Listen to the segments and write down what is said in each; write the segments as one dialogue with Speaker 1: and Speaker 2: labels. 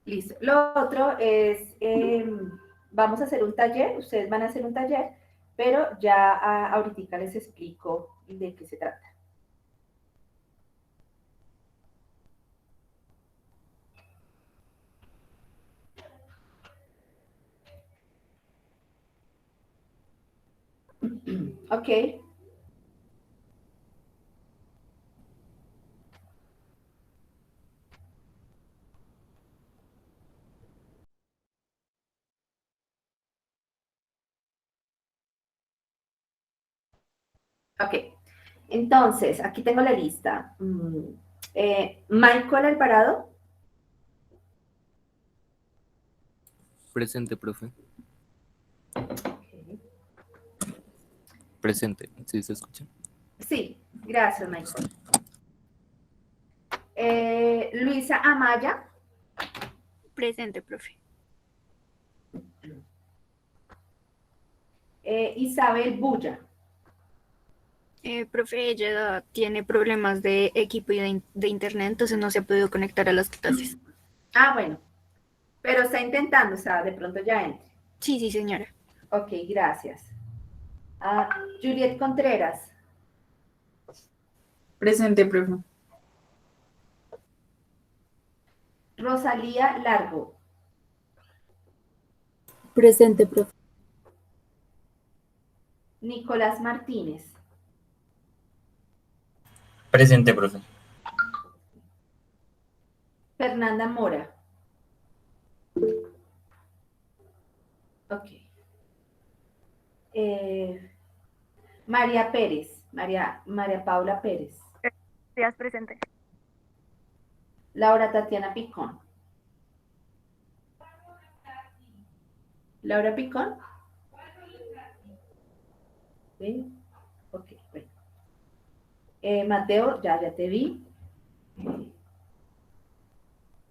Speaker 1: Listo. Lo otro es, vamos a hacer un taller, ustedes van a hacer un taller, pero ya ahorita les explico de qué se trata. Ok. Ok. Entonces, aquí tengo la lista. Michael Alvarado.
Speaker 2: Presente, profe.
Speaker 1: Okay.
Speaker 2: Presente. ¿Sí se escucha?
Speaker 1: Sí, gracias, Michael. Luisa Amaya.
Speaker 3: Presente, profe.
Speaker 1: Isabel Bulla.
Speaker 3: Profe, ella tiene problemas de equipo y de internet, entonces no se ha podido conectar a las clases.
Speaker 1: Ah, bueno, pero está intentando, o sea, de pronto ya entre.
Speaker 3: Sí, sí, señora.
Speaker 1: Ok, gracias. Juliet Contreras.
Speaker 4: Presente, profe.
Speaker 1: Rosalía Largo.
Speaker 5: Presente, profe.
Speaker 1: Nicolás Martínez.
Speaker 6: Presente, profe.
Speaker 1: Fernanda Mora. Ok. María Pérez. María Paula Pérez.
Speaker 7: Días presente.
Speaker 1: Laura Tatiana Picón. Laura Picón. ¿Sí? Ok, bueno. Mateo, ya te vi.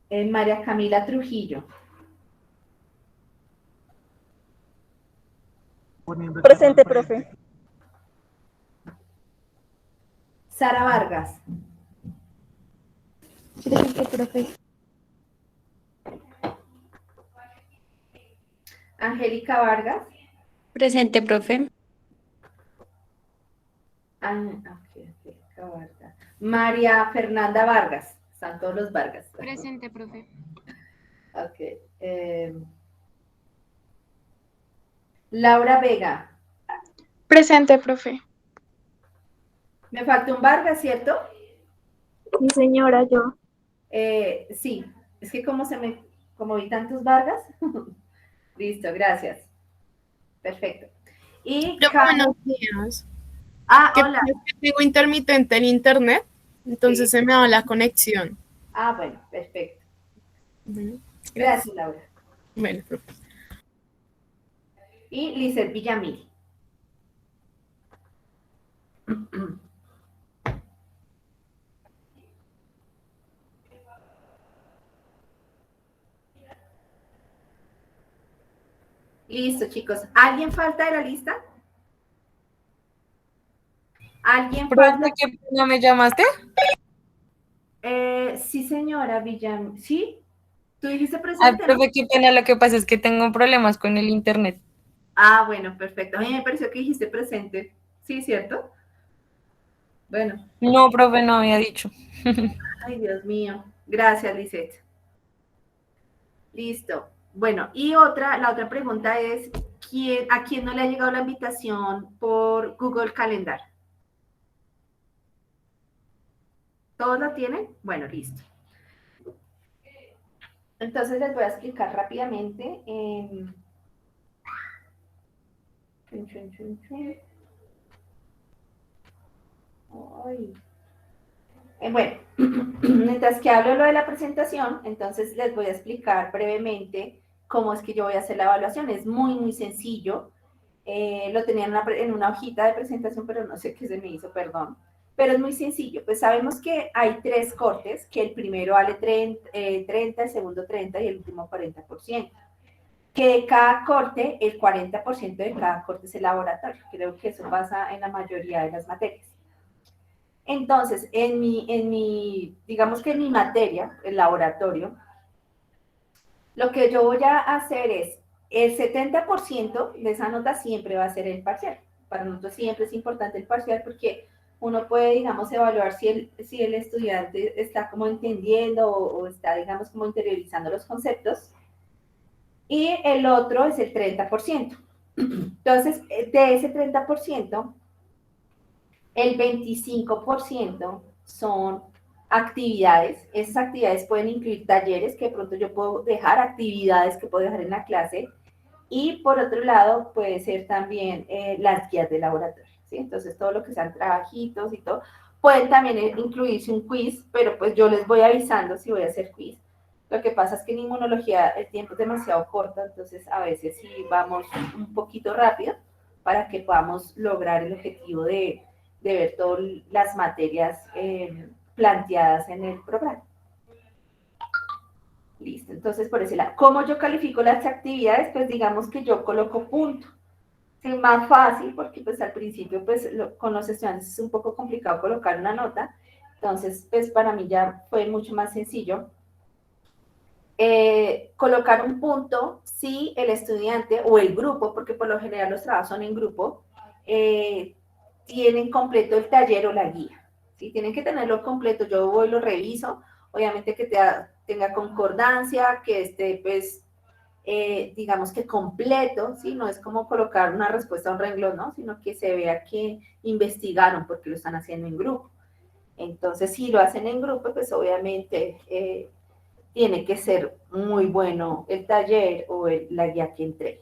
Speaker 1: María Camila Trujillo.
Speaker 7: Presente, profe.
Speaker 1: Sara Vargas.
Speaker 5: Presente, profe.
Speaker 1: Angélica Vargas.
Speaker 5: Presente, profe.
Speaker 1: Angélica Vargas. María Fernanda Vargas. Están todos los Vargas.
Speaker 8: Presente, profe.
Speaker 1: Ok. Laura Vega.
Speaker 9: Presente, profe.
Speaker 1: Me falta un Vargas, ¿cierto?
Speaker 7: Sí, señora, yo.
Speaker 1: Sí, es que como vi tantos Vargas. Listo, gracias. Perfecto. Y
Speaker 8: Buenos días.
Speaker 1: Hola.
Speaker 8: Que tengo intermitente en internet, entonces
Speaker 1: Sí.
Speaker 8: se me va la conexión.
Speaker 1: Bueno, perfecto.
Speaker 8: Gracias.
Speaker 1: Gracias, Laura.
Speaker 8: Bueno, profe.
Speaker 1: Y Lizeth Villamil. Listo, chicos. ¿Alguien falta de la lista? ¿Alguien falta?
Speaker 4: Profe, ¿qué no me llamaste?
Speaker 1: Sí, señora Villamil. ¿Sí? ¿Tú dijiste
Speaker 4: Ay,
Speaker 1: presente, no?
Speaker 4: profe, qué pena, lo que pasa es que tengo problemas con el internet.
Speaker 1: Bueno, perfecto. A mí me pareció que dijiste presente. Sí, ¿cierto? Bueno.
Speaker 4: No, profe, no había dicho.
Speaker 1: Ay, Dios mío. Gracias, Lizeth. Listo. Bueno, y la otra pregunta es, ¿a quién no le ha llegado la invitación por Google Calendar? ¿Todos la tienen? Bueno, listo. Entonces les voy a explicar rápidamente. Bueno, mientras que hablo lo de la presentación, entonces les voy a explicar brevemente cómo es que yo voy a hacer la evaluación. Es muy, muy sencillo. Lo tenía en una hojita de presentación, pero no sé qué se me hizo, perdón. Pero es muy sencillo. Pues sabemos que hay 3 cortes, que el primero vale 30, el segundo 30 y el último 40%. Que de cada corte, el 40% de cada corte es el laboratorio. Creo que eso pasa en la mayoría de las materias. Entonces, digamos que en mi materia, el laboratorio, Lo que yo voy a hacer es, el 70% de esa nota siempre va a ser el parcial. Para nosotros siempre es importante el parcial porque uno puede, digamos, evaluar si el estudiante está como entendiendo o está, digamos, como interiorizando los conceptos. Y el otro es el 30%. Entonces, de ese 30%, el 25% son actividades. Esas actividades pueden incluir talleres, que de pronto yo puedo dejar, actividades que puedo dejar en la clase. Y por otro lado, puede ser también las guías de laboratorio, ¿sí? Entonces, todo lo que sean trabajitos y todo. Pueden también incluirse un quiz, pero pues yo les voy avisando si voy a hacer quiz. Lo que pasa es que en inmunología el tiempo es demasiado corto, entonces a veces sí vamos un poquito rápido para que podamos lograr el objetivo de ver todas las materias planteadas en el programa. Listo, entonces por ese lado. ¿Cómo yo califico las actividades? Pues digamos que yo coloco punto. Es más fácil porque pues al principio pues con los estudiantes es un poco complicado colocar una nota. Entonces pues para mí ya fue mucho más sencillo. Colocar un punto si el estudiante o el grupo, porque por lo general los trabajos son en grupo, tienen completo el taller o la guía. ¿Sí? Tienen que tenerlo completo, yo voy, lo reviso, obviamente que tenga concordancia, que esté, pues, digamos que completo, ¿sí? No es como colocar una respuesta a un renglón, ¿no? Sino que se vea que investigaron porque lo están haciendo en grupo. Entonces, si lo hacen en grupo, pues obviamente tiene que ser muy bueno el taller o la guía que entregue.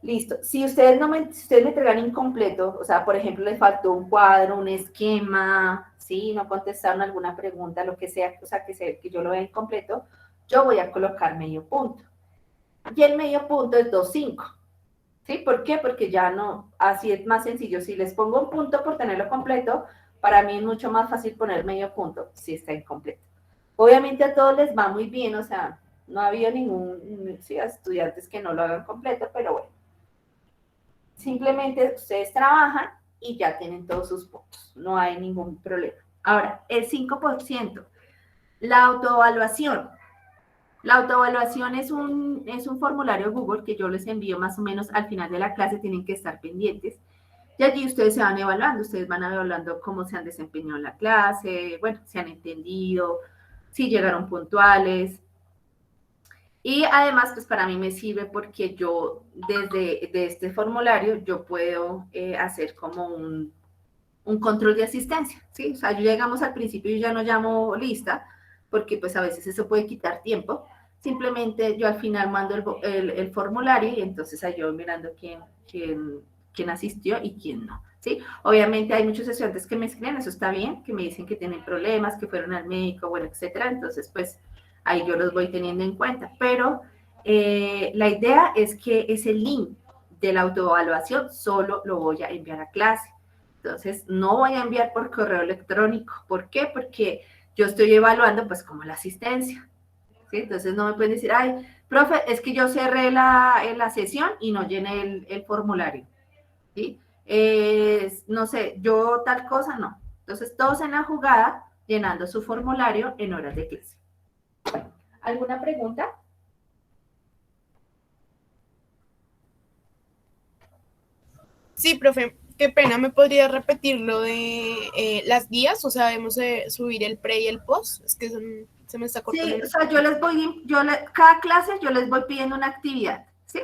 Speaker 1: Listo. Si ustedes me entregan incompleto, o sea, por ejemplo, les faltó un cuadro, un esquema, ¿sí? No contestaron alguna pregunta, lo que sea, o sea, que yo lo vea incompleto, yo voy a colocar medio punto. Y el medio punto es 2.5. ¿Sí? ¿Por qué? Porque ya no, así es más sencillo. Si les pongo un punto por tenerlo completo, para mí es mucho más fácil poner medio punto si está incompleto. Obviamente a todos les va muy bien, o sea, no ha habido ningún, sí, estudiantes que no lo hagan completo, pero bueno. Simplemente ustedes trabajan y ya tienen todos sus puntos, no hay ningún problema. Ahora, el 5%, la autoevaluación. La autoevaluación es un formulario Google que yo les envío más o menos al final de la clase, tienen que estar pendientes. Y allí ustedes se van evaluando, ustedes van evaluando cómo se han desempeñado en la clase, bueno, si han entendido, si llegaron puntuales. Y además, pues para mí me sirve porque yo desde este formulario yo puedo hacer como un control de asistencia, ¿sí? O sea, yo llegamos al principio y ya no llamo lista, porque pues a veces eso puede quitar tiempo. Simplemente yo al final mando el formulario y entonces ahí yo voy mirando quién asistió y quién no, ¿sí? Obviamente hay muchos estudiantes que me escriben, eso está bien, que me dicen que tienen problemas, que fueron al médico, bueno, etcétera. Entonces, pues ahí yo los voy teniendo en cuenta. Pero la idea es que ese link de la autoevaluación solo lo voy a enviar a clase. Entonces, no voy a enviar por correo electrónico. ¿Por qué? Porque yo estoy evaluando, pues, como la asistencia. ¿Sí? Entonces, no me pueden decir, ay, profe, es que yo cerré la sesión y no llené el formulario. ¿Sí? No sé, yo tal cosa, no. Entonces, todos en la jugada, llenando su formulario en horas de clase. Bueno, ¿alguna pregunta?
Speaker 8: Sí, profe, qué pena, ¿me podría repetir lo de las guías? O sea, debemos subir el pre y el post. Es que se me está cortando.
Speaker 1: Sí, o sea, cada clase yo les voy pidiendo una actividad, ¿sí?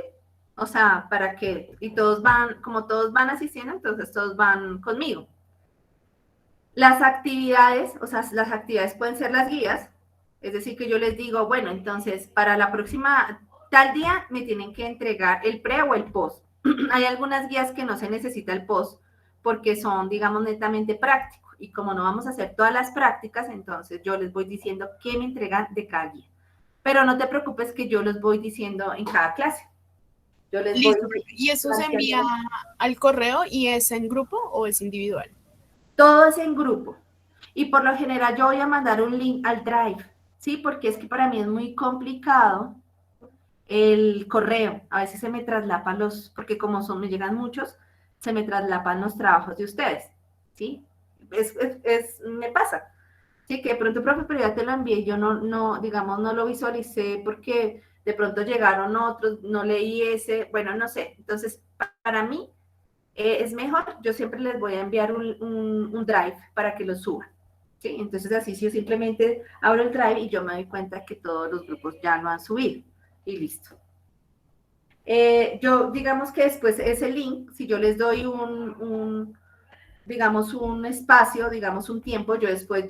Speaker 1: O sea, para que, y todos van, como todos van asistiendo, entonces todos van conmigo. Las actividades, o sea, las actividades pueden ser las guías, es decir, que yo les digo, bueno, entonces para la próxima, tal día me tienen que entregar el pre o el post. Hay algunas guías que no se necesita el post porque son, digamos, netamente prácticos. Y como no vamos a hacer todas las prácticas, entonces yo les voy diciendo qué me entregan de cada guía. Pero no te preocupes que yo los voy diciendo en cada clase. Yo les
Speaker 8: Listo,
Speaker 1: voy
Speaker 8: ¿y eso se envía al correo y es en grupo o es individual?
Speaker 1: Todo es en grupo. Y por lo general yo voy a mandar un link al Drive, ¿sí? Porque es que para mí es muy complicado el correo. A veces se me traslapan porque como me llegan muchos, se me traslapan los trabajos de ustedes, ¿sí? Me pasa. Sí, que de pronto, profe, pero ya te lo envié, yo digamos, no lo visualicé porque de pronto llegaron otros, no leí ese, bueno, no sé. Entonces, para mí es mejor, yo siempre les voy a enviar un drive para que lo suban. ¿Sí? Entonces, así si yo simplemente abro el drive y yo me doy cuenta que todos los grupos ya lo han subido y listo. Yo, digamos que después ese link, si yo les doy digamos, un espacio, digamos, un tiempo, yo después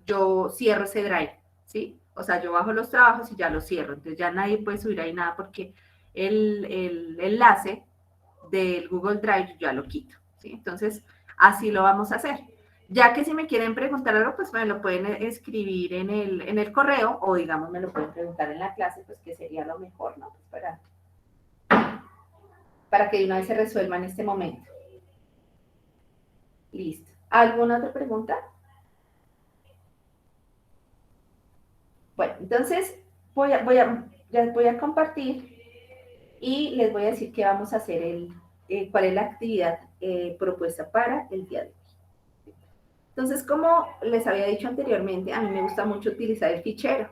Speaker 1: yo cierro ese drive, ¿sí? O sea, yo bajo los trabajos y ya los cierro. Entonces ya nadie puede subir ahí nada porque el enlace del Google Drive ya lo quito, ¿sí? Entonces, así lo vamos a hacer. Ya que si me quieren preguntar algo, pues me lo pueden escribir en el correo o, digamos, me lo pueden preguntar en la clase, pues que sería lo mejor, ¿no? Pues para que de una vez se resuelva en este momento. Listo. ¿Alguna otra pregunta? Bueno, entonces ya voy a compartir y les voy a decir qué vamos a hacer, cuál es la actividad propuesta para el día de hoy. Entonces, como les había dicho anteriormente, a mí me gusta mucho utilizar el fichero.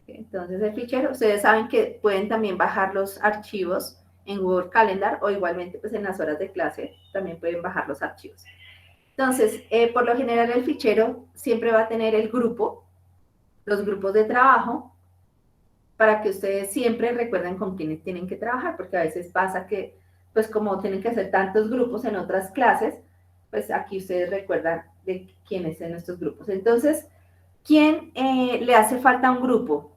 Speaker 1: Entonces, el fichero, ustedes saben que pueden también bajar los archivos en Google Calendar o igualmente pues en las horas de clase también pueden bajar los archivos. Entonces, por lo general el fichero siempre va a tener el grupo, los grupos de trabajo, para que ustedes siempre recuerden con quiénes tienen que trabajar, porque a veces pasa que, pues como tienen que hacer tantos grupos en otras clases, pues aquí ustedes recuerdan de quiénes son estos grupos. Entonces, ¿quién le hace falta un grupo?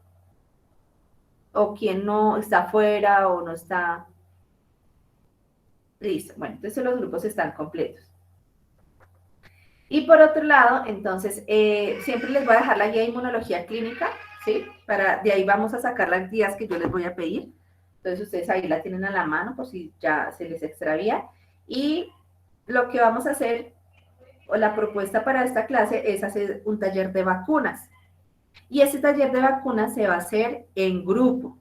Speaker 1: ¿O quién no está fuera o no está? Listo. Bueno, entonces los grupos están completos. Y por otro lado, entonces, siempre les voy a dejar la guía de inmunología clínica, ¿sí? De ahí vamos a sacar las guías que yo les voy a pedir. Entonces, ustedes ahí la tienen a la mano por si ya se les extravía. Y lo que vamos a hacer, o la propuesta para esta clase, es hacer un taller de vacunas. Y ese taller de vacunas se va a hacer en grupo.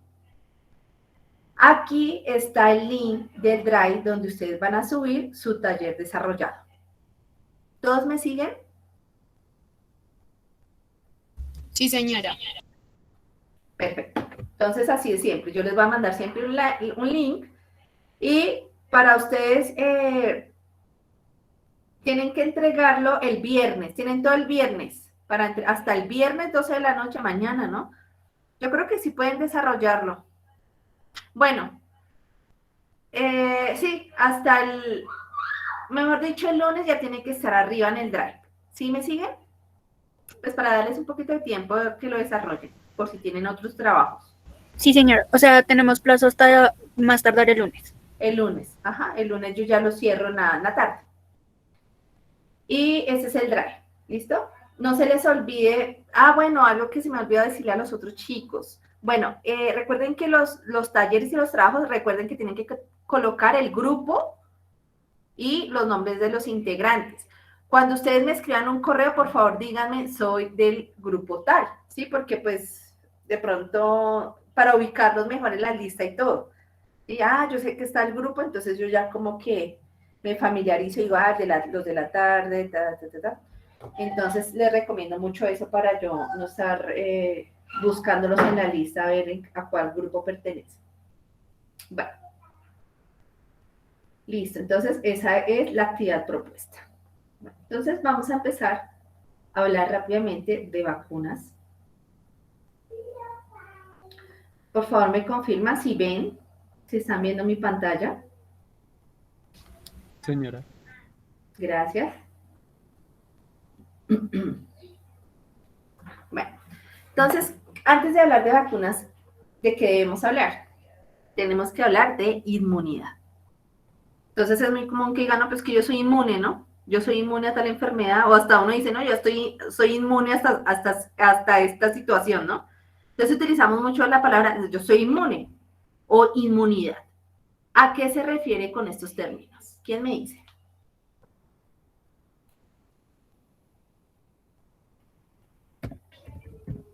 Speaker 1: Aquí está el link del Drive donde ustedes van a subir su taller desarrollado. ¿Todos me siguen?
Speaker 8: Sí, señora.
Speaker 1: Perfecto. Entonces, así es siempre. Yo les voy a mandar siempre un link y para ustedes tienen que entregarlo el viernes. Tienen todo el viernes, hasta el viernes 12 de la noche, mañana, ¿no? Yo creo que sí pueden desarrollarlo. Bueno, sí, mejor dicho, el lunes ya tiene que estar arriba en el Drive. ¿Sí me siguen? Pues para darles un poquito de tiempo que lo desarrollen, por si tienen otros trabajos.
Speaker 3: Sí, señor. O sea, tenemos plazo hasta más tardar el lunes.
Speaker 1: El lunes, ajá, el lunes yo ya lo cierro en la tarde. Y ese es el Drive, ¿listo? No se les olvide, bueno, algo que se me olvidó decirle a los otros chicos. Bueno, recuerden que los talleres y los trabajos, recuerden que tienen que colocar el grupo y los nombres de los integrantes. Cuando ustedes me escriban un correo, por favor, díganme, soy del grupo tal, ¿sí? Porque pues de pronto para ubicarlos mejor en la lista y todo. Y yo sé que está el grupo, entonces yo ya como que me familiarizo y digo, los de la tarde, Entonces les recomiendo mucho eso para yo no estar buscándolos en la lista, a ver a cuál grupo pertenece. Bueno. Listo, entonces esa es la actividad propuesta. Bueno, entonces vamos a empezar a hablar rápidamente de vacunas. Por favor, me confirma si están viendo mi pantalla.
Speaker 2: Señora.
Speaker 1: Gracias. Bueno, entonces, antes de hablar de vacunas, ¿de qué debemos hablar? Tenemos que hablar de inmunidad. Entonces es muy común que digan, no, pues que yo soy inmune, ¿no? Yo soy inmune a tal enfermedad, o hasta uno dice, no, yo soy inmune hasta esta situación, ¿no? Entonces utilizamos mucho la palabra, yo soy inmune o inmunidad. ¿A qué se refiere con estos términos? ¿Quién me dice?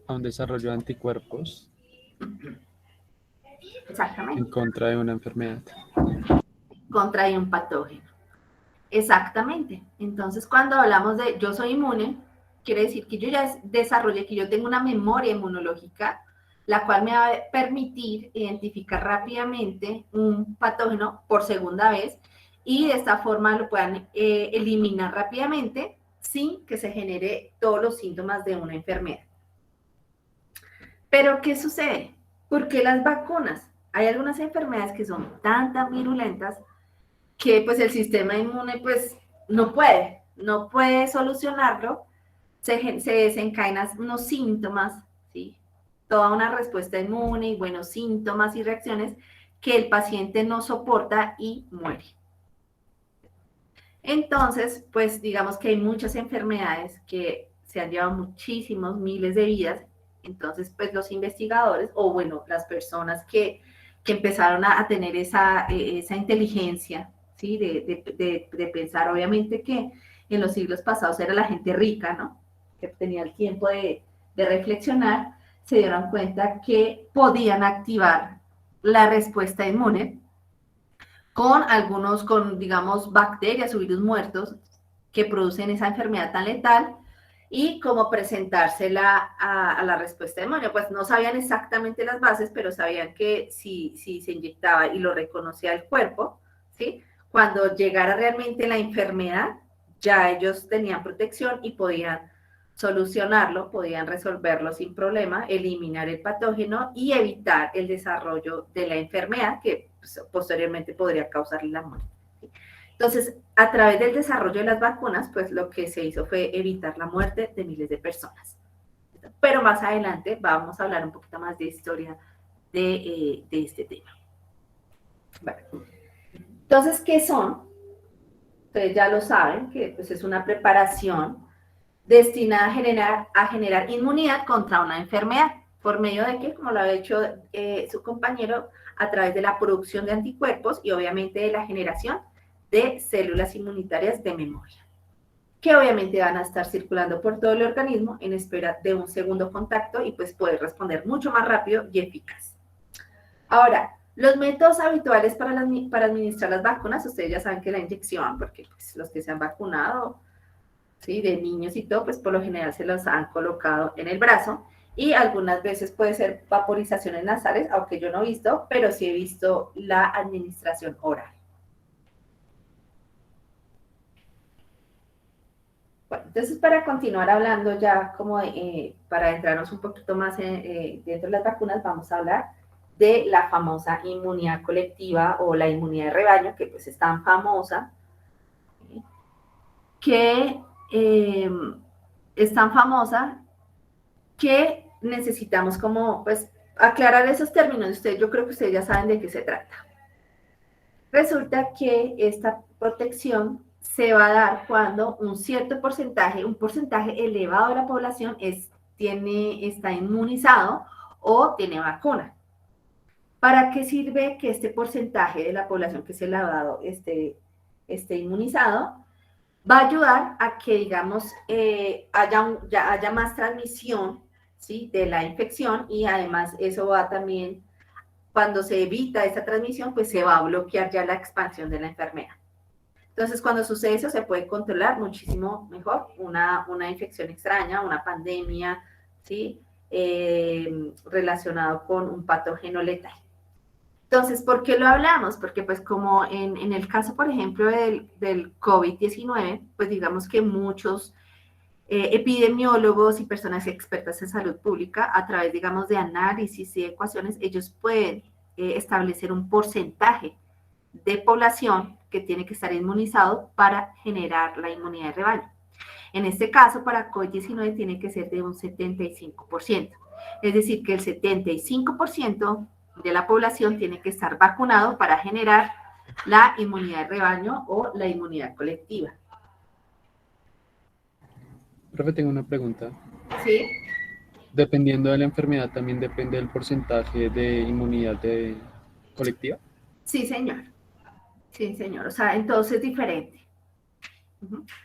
Speaker 2: A un desarrollo de anticuerpos
Speaker 1: Exactamente.
Speaker 2: en contra de una enfermedad.
Speaker 1: Contra de un patógeno. Exactamente. Entonces, cuando hablamos de yo soy inmune, quiere decir que yo ya desarrollé, que yo tengo una memoria inmunológica, la cual me va a permitir identificar rápidamente un patógeno por segunda vez y de esta forma lo puedan eliminar rápidamente sin que se genere todos los síntomas de una enfermedad. Pero, ¿qué sucede? ¿Por qué las vacunas? Hay algunas enfermedades que son tan virulentas que pues el sistema inmune pues no puede solucionarlo, se desencadenan unos síntomas, ¿sí? Toda una respuesta inmune y buenos síntomas y reacciones que el paciente no soporta y muere. Entonces, pues digamos que hay muchas enfermedades que se han llevado muchísimos, miles de vidas, entonces pues los investigadores, o bueno, las personas que empezaron a tener esa inteligencia, ¿sí? De pensar, obviamente que en los siglos pasados era la gente rica, ¿no? Que tenía el tiempo de reflexionar, se dieron cuenta que podían activar la respuesta inmune con digamos, bacterias o virus muertos que producen esa enfermedad tan letal y cómo presentársela a la respuesta inmune. Pues no sabían exactamente las bases, pero sabían que si se inyectaba y lo reconocía el cuerpo, ¿sí? Cuando llegara realmente la enfermedad, ya ellos tenían protección y podían solucionarlo, podían resolverlo sin problema, eliminar el patógeno y evitar el desarrollo de la enfermedad que pues, posteriormente podría causarle la muerte. Entonces, a través del desarrollo de las vacunas, pues lo que se hizo fue evitar la muerte de miles de personas. Pero más adelante vamos a hablar un poquito más de historia de este tema. Bueno. Entonces, ¿qué son? Ustedes ya lo saben, que pues, es una preparación destinada a generar inmunidad contra una enfermedad. ¿Por medio de qué? Como lo ha hecho su compañero, a través de la producción de anticuerpos y obviamente de la generación de células inmunitarias de memoria, que obviamente van a estar circulando por todo el organismo en espera de un segundo contacto y pues poder responder mucho más rápido y eficaz. Ahora, los métodos habituales para administrar las vacunas, ustedes ya saben que la inyección, porque pues, los que se han vacunado, ¿sí? De niños y todo, pues por lo general se los han colocado en el brazo y algunas veces puede ser vaporizaciones nasales, aunque yo no he visto, pero sí he visto la administración oral. Bueno, entonces para continuar hablando ya como para entrarnos un poquito más dentro de las vacunas, vamos a hablar de la famosa inmunidad colectiva o la inmunidad de rebaño, que pues es tan famosa, que es tan famosa que necesitamos como pues aclarar esos términos. Yo creo que ustedes ya saben de qué se trata. Resulta que esta protección se va a dar cuando un cierto porcentaje, un porcentaje elevado de la población está inmunizado o tiene vacuna. ¿Para qué sirve que este porcentaje de la población que se le ha dado esté inmunizado? Va a ayudar a que, digamos, haya más transmisión, ¿sí? De la infección y además eso va también, cuando se evita esa transmisión, pues se va a bloquear ya la expansión de la enfermedad. Entonces, cuando sucede eso, se puede controlar muchísimo mejor una infección extraña, una pandemia, ¿sí? Relacionado con un patógeno letal. Entonces, ¿por qué lo hablamos? Porque pues como en el caso, por ejemplo, del COVID-19, pues digamos que muchos epidemiólogos y personas expertas en salud pública, a través, digamos, de análisis y ecuaciones, ellos pueden establecer un porcentaje de población que tiene que estar inmunizado para generar la inmunidad de rebaño. En este caso, para COVID-19 tiene que ser de un 75%. Es decir, que el 75% de la población tiene que estar vacunado para generar la inmunidad de rebaño o la inmunidad colectiva.
Speaker 2: Profe, tengo una pregunta.
Speaker 1: ¿Sí?
Speaker 2: Dependiendo de la enfermedad, ¿también depende del porcentaje de inmunidad colectiva?
Speaker 1: Sí, señor. Sí, señor. O sea, entonces es diferente.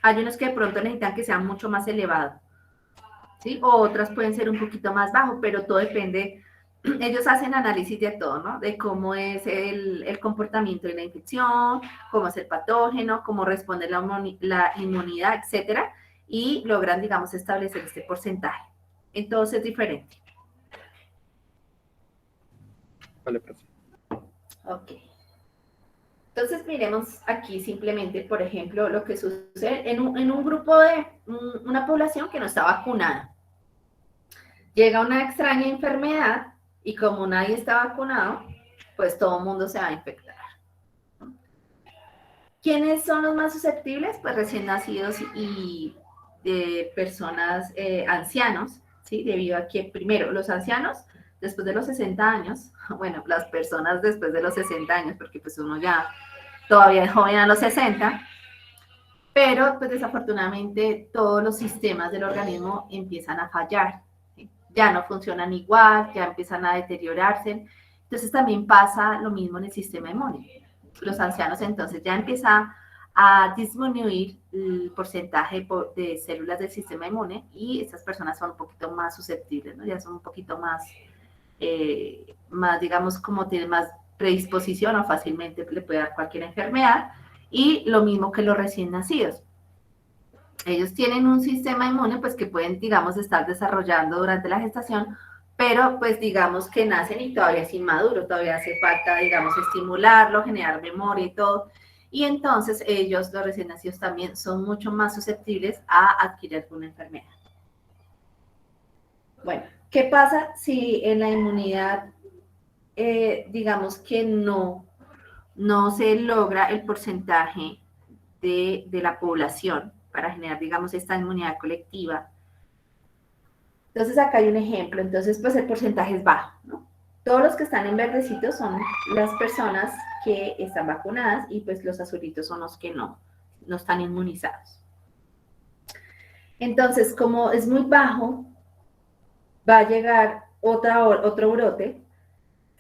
Speaker 1: Hay unos que de pronto necesitan que sea mucho más elevado, ¿sí? O otras pueden ser un poquito más bajo, pero todo depende ellos hacen análisis de todo, ¿no? De cómo es el comportamiento de la infección, cómo es el patógeno, cómo responde la inmunidad, etcétera, y logran, digamos, establecer este porcentaje. Entonces es diferente.
Speaker 2: Vale, profe.
Speaker 1: Ok. Entonces miremos aquí simplemente, por ejemplo, lo que sucede en un grupo de una población que no está vacunada. Llega una extraña enfermedad y como nadie está vacunado, pues todo el mundo se va a infectar. ¿Quiénes son los más susceptibles? Pues recién nacidos y personas ancianos, ¿sí? Debido a que, primero, los ancianos, después de los 60 años, bueno, las personas después de los 60 años, porque pues uno ya todavía es joven a los 60, pero pues desafortunadamente todos los sistemas del organismo empiezan a fallar, ¿sí? Ya no funcionan igual, ya empiezan a deteriorarse. Entonces también pasa lo mismo en el sistema inmune. Los ancianos entonces ya empieza a disminuir el porcentaje de células del sistema inmune y estas personas son un poquito más susceptibles, ¿no? Ya son un poquito más, digamos, como tienen más predisposición o fácilmente le puede dar cualquier enfermedad. Y lo mismo que los recién nacidos. Ellos tienen un sistema inmune pues que pueden, digamos, estar desarrollando durante la gestación, pero pues digamos que nacen y todavía es inmaduro, todavía hace falta, digamos, estimularlo, generar memoria y todo. Y entonces ellos, los recién nacidos también, son mucho más susceptibles a adquirir alguna enfermedad. Bueno, ¿qué pasa si en la inmunidad, digamos que no se logra el porcentaje de la población para generar, digamos, esta inmunidad colectiva? Entonces acá hay un ejemplo, entonces pues el porcentaje es bajo, ¿no? Todos los que están en verdecitos son las personas que están vacunadas y pues los azulitos son los que no están inmunizados. Entonces, como es muy bajo, va a llegar otro brote,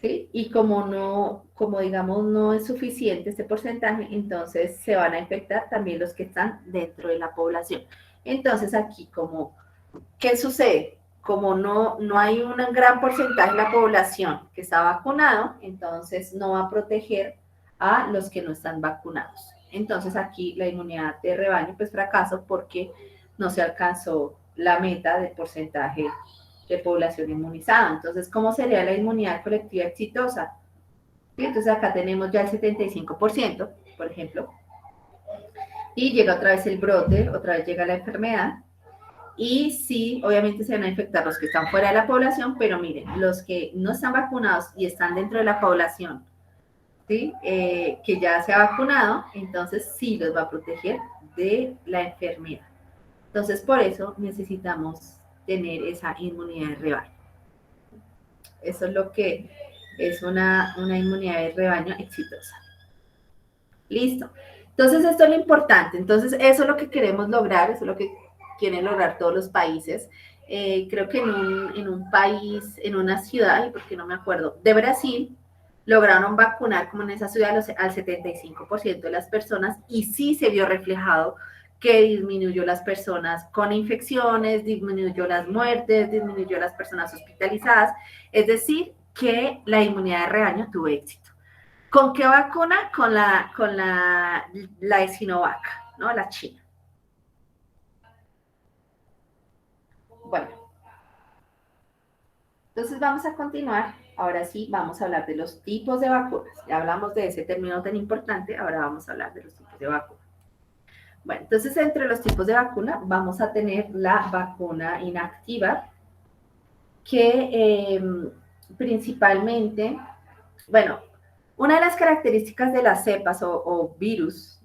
Speaker 1: ¿sí? Y como digamos no es suficiente este porcentaje, entonces se van a infectar también los que están dentro de la población. Entonces aquí ¿qué sucede? Como no hay un gran porcentaje de la población que está vacunado, entonces no va a proteger a los que no están vacunados. Entonces aquí la inmunidad de rebaño pues fracasó porque no se alcanzó la meta del porcentaje de población inmunizada. Entonces, ¿cómo sería la inmunidad colectiva exitosa? ¿Sí? Entonces acá tenemos ya el 75%, por ejemplo, y llega otra vez el brote, otra vez llega la enfermedad, y sí, obviamente se van a infectar los que están fuera de la población, pero miren, los que no están vacunados y están dentro de la población, ¿sí? Que ya se ha vacunado, entonces sí los va a proteger de la enfermedad. Entonces, por eso necesitamos tener esa inmunidad de rebaño. Eso es lo que es una inmunidad de rebaño exitosa. Listo. Entonces, esto es lo importante. Entonces, eso es lo que queremos lograr, eso es lo que quieren lograr todos los países. Creo que en un país, en una ciudad, y porque no me acuerdo, de Brasil, lograron vacunar como en esa ciudad al 75% de las personas y sí se vio reflejado que disminuyó las personas con infecciones, disminuyó las muertes, disminuyó las personas hospitalizadas, es decir, que la inmunidad de rebaño tuvo éxito. ¿Con qué vacuna? Con la de Sinovac, ¿no? La china. Bueno, entonces vamos a continuar. Ahora sí, vamos a hablar de los tipos de vacunas. Ya hablamos de ese término tan importante, ahora vamos a hablar de los tipos de vacunas. Bueno, entonces entre los tipos de vacuna vamos a tener la vacuna inactiva, que principalmente, bueno, una de las características de las cepas o virus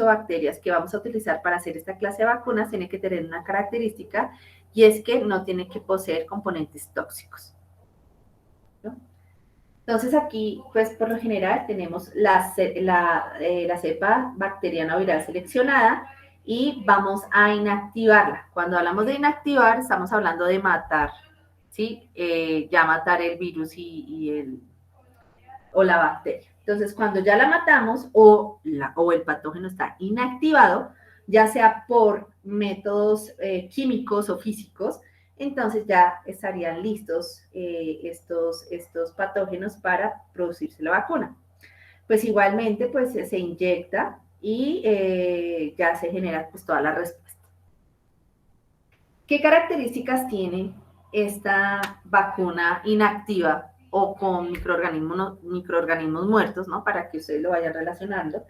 Speaker 1: o bacterias que vamos a utilizar para hacer esta clase de vacunas tiene que tener una característica y es que no tiene que poseer componentes tóxicos, ¿no? Entonces aquí, pues por lo general tenemos la cepa bacteriana o viral seleccionada y vamos a inactivarla. Cuando hablamos de inactivar, estamos hablando de matar, ¿sí? Ya matar el virus o la bacteria. Entonces, cuando ya la matamos o el patógeno está inactivado, ya sea por métodos químicos o físicos, entonces ya estarían listos estos patógenos para producirse la vacuna. Pues igualmente pues se inyecta y ya se genera pues toda la respuesta. ¿Qué características tiene esta vacuna inactiva o con microorganismos muertos, ¿no? Para que ustedes lo vayan relacionando.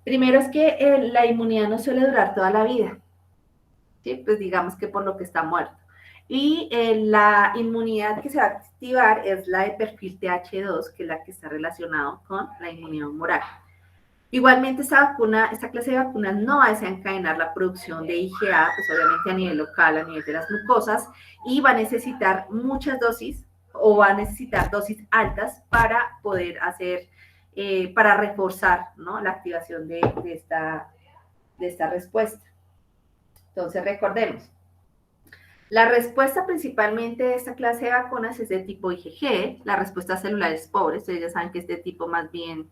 Speaker 1: Primero es que la inmunidad no suele durar toda la vida, ¿sí? Pues digamos que por lo que está muerto. Y la inmunidad que se va a activar es la de perfil TH2, que es la que está relacionada con la inmunidad humoral. Igualmente, esta clase de vacunas no va a desencadenar la producción de IgA, pues obviamente a nivel local, a nivel de las mucosas, y va a necesitar muchas dosis o va a necesitar dosis altas para poder hacer, para reforzar, ¿no?, la activación de esta respuesta. Entonces, recordemos, la respuesta principalmente de esta clase de vacunas es de tipo IgG, la respuesta celular es pobre, ustedes ya saben que es de tipo más bien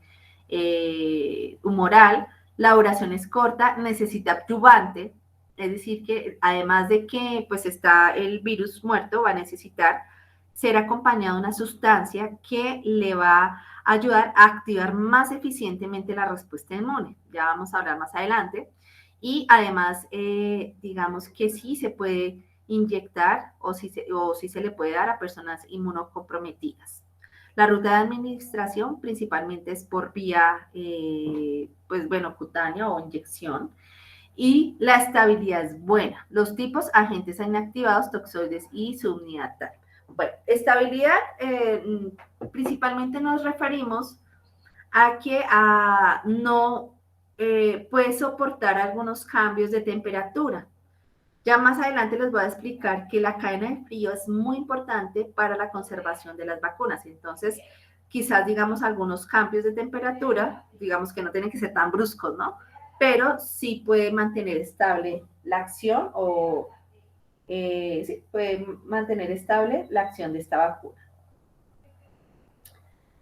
Speaker 1: humoral, la duración es corta, necesita adyuvante, es decir que además de que pues está el virus muerto, va a necesitar ser acompañado de una sustancia que le va a ayudar a activar más eficientemente la respuesta inmune, ya vamos a hablar más adelante, y además digamos que sí se puede inyectar o sí se le puede dar a personas inmunocomprometidas. La ruta de administración principalmente es por vía, pues bueno, cutánea o inyección. Y la estabilidad es buena. Los tipos, agentes inactivados, toxoides y subunidad tal. Bueno, estabilidad, principalmente nos referimos a que no puede soportar algunos cambios de temperatura. Ya más adelante les voy a explicar que la cadena de frío es muy importante para la conservación de las vacunas. Entonces, quizás digamos algunos cambios de temperatura, digamos que no tienen que ser tan bruscos, ¿no? Pero sí puede mantener estable la acción o sí, puede mantener estable la acción de esta vacuna.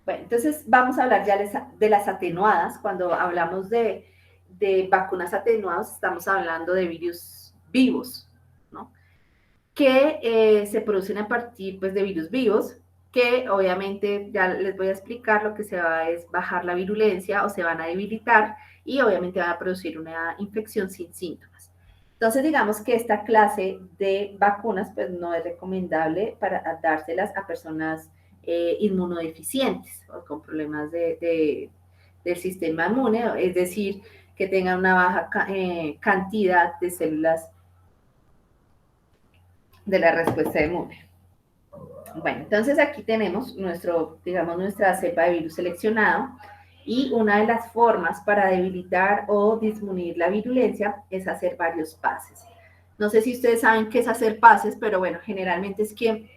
Speaker 1: Bueno, entonces vamos a hablar ya de las atenuadas. Cuando hablamos de vacunas atenuadas, estamos hablando de virus vivos, ¿no?, que se producen a partir pues, de virus vivos, que obviamente ya les voy a explicar, lo que se va a es bajar la virulencia o se van a debilitar y obviamente van a producir una infección sin síntomas. Entonces digamos que esta clase de vacunas pues no es recomendable para dárselas a personas inmunodeficientes o con problemas del sistema inmune, es decir, que tengan una baja cantidad de células de la respuesta inmune. Bueno, entonces aquí tenemos nuestra cepa de virus seleccionado y una de las formas para debilitar o disminuir la virulencia es hacer varios pases. No sé si ustedes saben qué es hacer pases, pero bueno, generalmente es que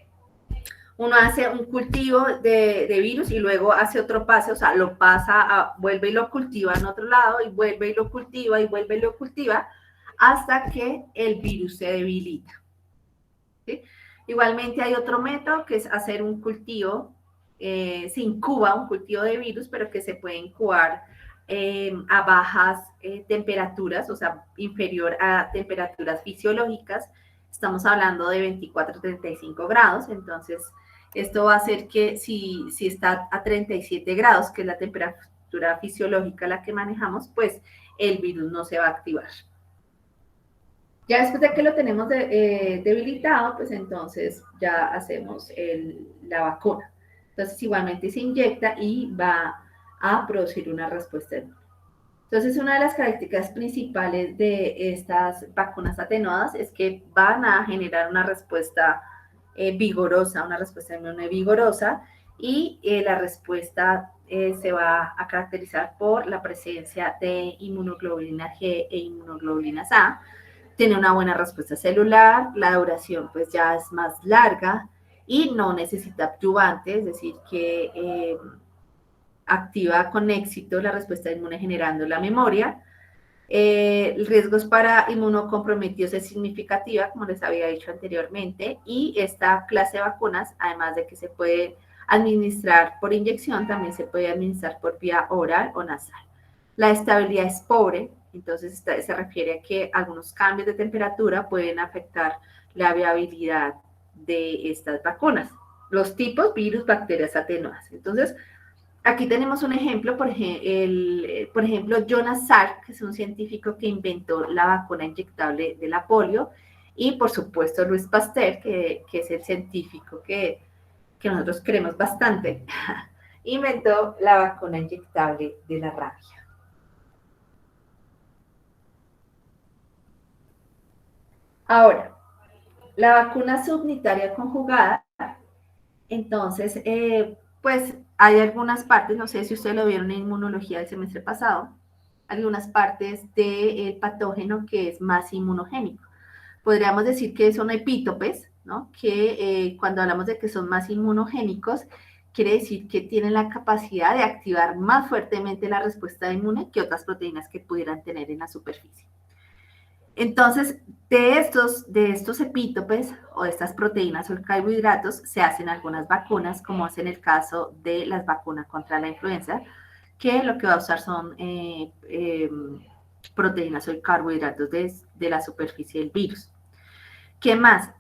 Speaker 1: uno hace un cultivo de virus y luego hace otro pase, o sea, lo pasa, vuelve y lo cultiva en otro lado y vuelve y lo cultiva y vuelve y lo cultiva hasta que el virus se debilita. ¿Sí? Igualmente hay otro método que es hacer un cultivo, se incuba un cultivo de virus, pero que se puede incubar a bajas temperaturas, o sea, inferior a temperaturas fisiológicas. Estamos hablando de 24 a 35 grados, entonces esto va a hacer que si está a 37 grados, que es la temperatura fisiológica la que manejamos, pues el virus no se va a activar. Ya después de que lo tenemos debilitado, pues entonces ya hacemos la vacuna. Entonces igualmente se inyecta y va a producir una respuesta inmune. Entonces una de las características principales de estas vacunas atenuadas es que van a generar una respuesta vigorosa, una respuesta inmune vigorosa y la respuesta se va a caracterizar por la presencia de inmunoglobulina G e inmunoglobulinas A. Tiene una buena respuesta celular, la duración pues ya es más larga y no necesita adyuvante, es decir, que activa con éxito la respuesta inmune generando la memoria. Riesgos para inmunocomprometidos es significativa, como les había dicho anteriormente, y esta clase de vacunas, además de que se puede administrar por inyección, también se puede administrar por vía oral o nasal. La estabilidad es pobre, entonces se refiere a que algunos cambios de temperatura pueden afectar la viabilidad de estas vacunas. Los tipos, virus, bacterias atenuadas. Entonces, aquí tenemos un ejemplo, por ejemplo, Jonas Salk, que es un científico que inventó la vacuna inyectable de la polio, y por supuesto Louis Pasteur, que es el científico que nosotros queremos bastante, inventó la vacuna inyectable de la rabia. Ahora, la vacuna subunitaria conjugada, entonces, pues hay algunas partes, no sé si ustedes lo vieron en inmunología del semestre pasado, algunas partes del patógeno que es más inmunogénico. Podríamos decir que son epítopes, ¿no? Que cuando hablamos de que son más inmunogénicos, quiere decir que tienen la capacidad de activar más fuertemente la respuesta inmune que otras proteínas que pudieran tener en la superficie. Entonces, de estos epítopes o de estas proteínas o carbohidratos se hacen algunas vacunas, como es en el caso de las vacunas contra la influenza, que lo que va a usar son proteínas o carbohidratos de la superficie del virus. ¿Qué más?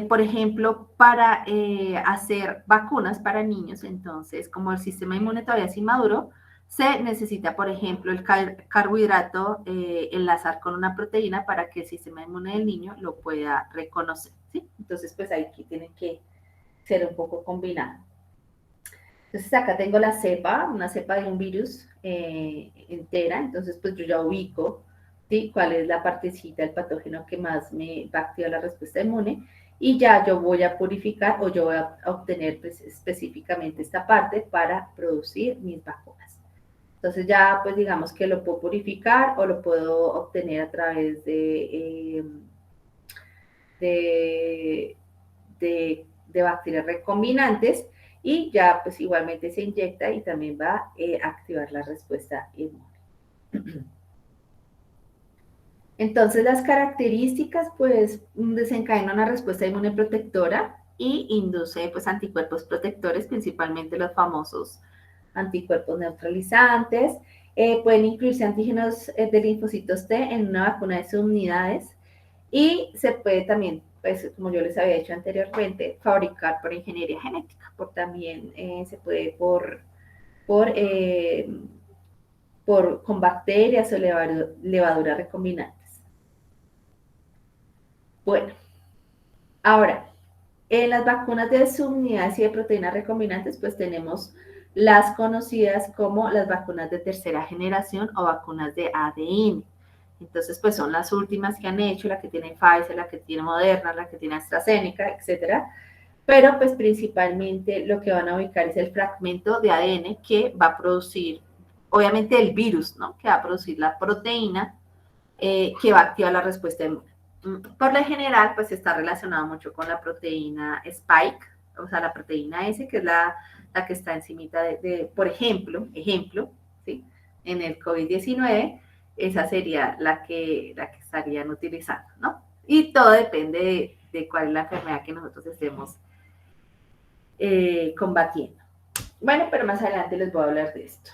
Speaker 1: Por ejemplo, para hacer vacunas para niños, entonces, como el sistema inmune todavía es inmaduro, se necesita, por ejemplo, el carbohidrato enlazar con una proteína para que el sistema inmune del niño lo pueda reconocer, ¿sí? Entonces, pues aquí tiene que ser un poco combinado. Entonces, acá tengo la cepa, una cepa de un virus entera, entonces, pues yo ya ubico, ¿sí?, cuál es la partecita del patógeno que más me va a activar la respuesta inmune, y ya yo voy a purificar o yo voy a obtener pues, específicamente esta parte para producir mis vacunas. Entonces ya pues digamos que lo puedo purificar o lo puedo obtener a través de bacterias recombinantes, y ya pues igualmente se inyecta y también va a activar la respuesta inmune. Entonces las características pues desencadenan una respuesta inmune protectora y induce pues anticuerpos protectores, principalmente los famosos anticuerpos neutralizantes. Pueden incluirse antígenos de linfocitos T en una vacuna de subunidades, y se puede también, pues como yo les había dicho anteriormente, fabricar por ingeniería genética, también se puede con bacterias o levaduras recombinantes. Bueno, ahora, en las vacunas de subunidades y de proteínas recombinantes, pues tenemos las conocidas como las vacunas de tercera generación o vacunas de ADN. Entonces, pues son las últimas que han hecho, la que tiene Pfizer, la que tiene Moderna, la que tiene AstraZeneca, etcétera. Pero, pues principalmente lo que van a ubicar es el fragmento de ADN que va a producir, obviamente, el virus, ¿no?, que va a producir la proteína que va a activar la respuesta inmune. Por lo general, pues está relacionado mucho con la proteína Spike, o sea, la proteína S, que es la que está encimita por ejemplo, ¿sí?, en el COVID-19, esa sería la que estarían utilizando, ¿no? Y todo depende de cuál es la enfermedad que nosotros estemos combatiendo. Bueno, pero más adelante les voy a hablar de esto.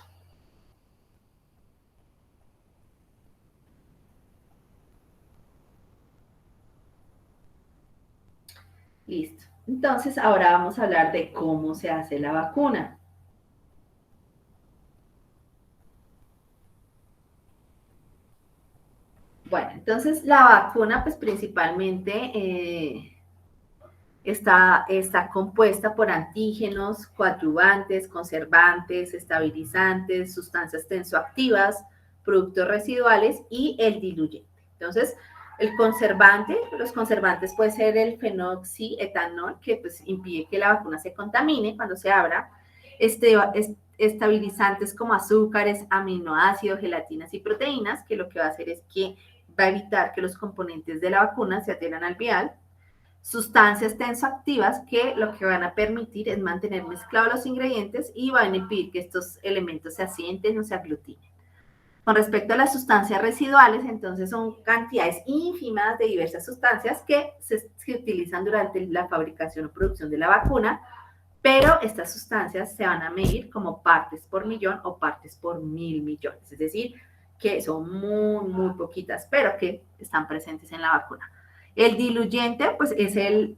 Speaker 1: Listo. Entonces, ahora vamos a hablar de cómo se hace la vacuna. Bueno, entonces la vacuna, pues principalmente está compuesta por antígenos, coadyuvantes, conservantes, estabilizantes, sustancias tensoactivas, productos residuales y el diluyente. Entonces, los conservantes puede ser el fenoxietanol, que pues impide que la vacuna se contamine cuando se abra, estabilizantes como azúcares, aminoácidos, gelatinas y proteínas, que lo que va a hacer es que va a evitar que los componentes de la vacuna se adhieran al vial. Sustancias tensoactivas, que lo que van a permitir es mantener mezclados los ingredientes y van a impedir que estos elementos se asienten o se aglutinen. Con respecto a las sustancias residuales, entonces son cantidades ínfimas de diversas sustancias que se utilizan durante la fabricación o producción de la vacuna, pero estas sustancias se van a medir como partes por millón o partes por 1000 millones, es decir, que son muy, muy poquitas, pero que están presentes en la vacuna. El diluyente, pues es el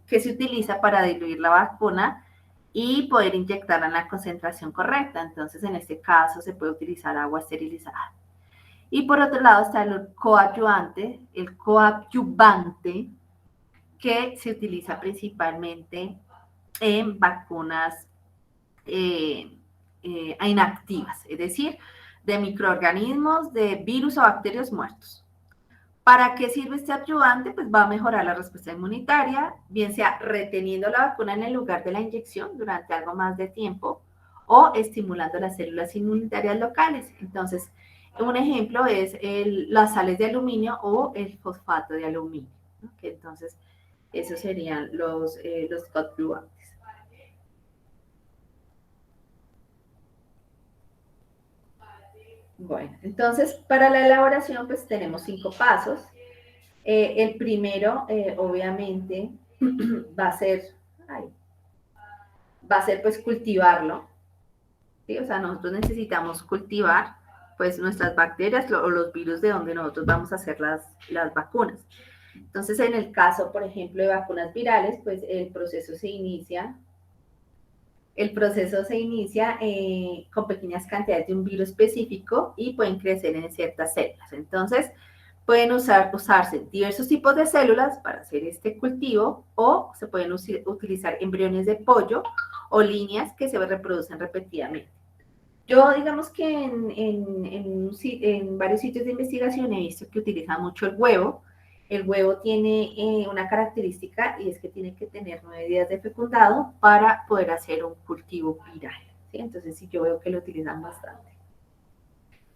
Speaker 1: que se utiliza para diluir la vacuna y poder inyectarla en la concentración correcta. Entonces, en este caso, se puede utilizar agua esterilizada. Y por otro lado está el coadyuvante, que se utiliza principalmente en vacunas inactivas, es decir, de microorganismos, de virus o bacterias muertos. ¿Para qué sirve este adyuvante? Pues va a mejorar la respuesta inmunitaria, bien sea reteniendo la vacuna en el lugar de la inyección durante algo más de tiempo o estimulando las células inmunitarias locales. Entonces, un ejemplo es las sales de aluminio o el fosfato de aluminio, ¿no? Que entonces, esos serían los coadyuvantes. Bueno, entonces para la elaboración pues tenemos 5 pasos. El primero, obviamente, va a ser pues cultivarlo, ¿sí? O sea, nosotros necesitamos cultivar pues nuestras bacterias o los virus de donde nosotros vamos a hacer las vacunas. Entonces, en el caso, por ejemplo, de vacunas virales, pues el proceso se inicia con pequeñas cantidades de un virus específico y pueden crecer en ciertas células. Entonces, pueden usarse diversos tipos de células para hacer este cultivo o se pueden utilizar embriones de pollo o líneas que se reproducen repetidamente. Yo, digamos que en varios sitios de investigación he visto que utilizan mucho el huevo. El huevo tiene una característica y es que tiene que tener 9 días de fecundado para poder hacer un cultivo viral, ¿sí? Entonces, sí, yo veo que lo utilizan bastante.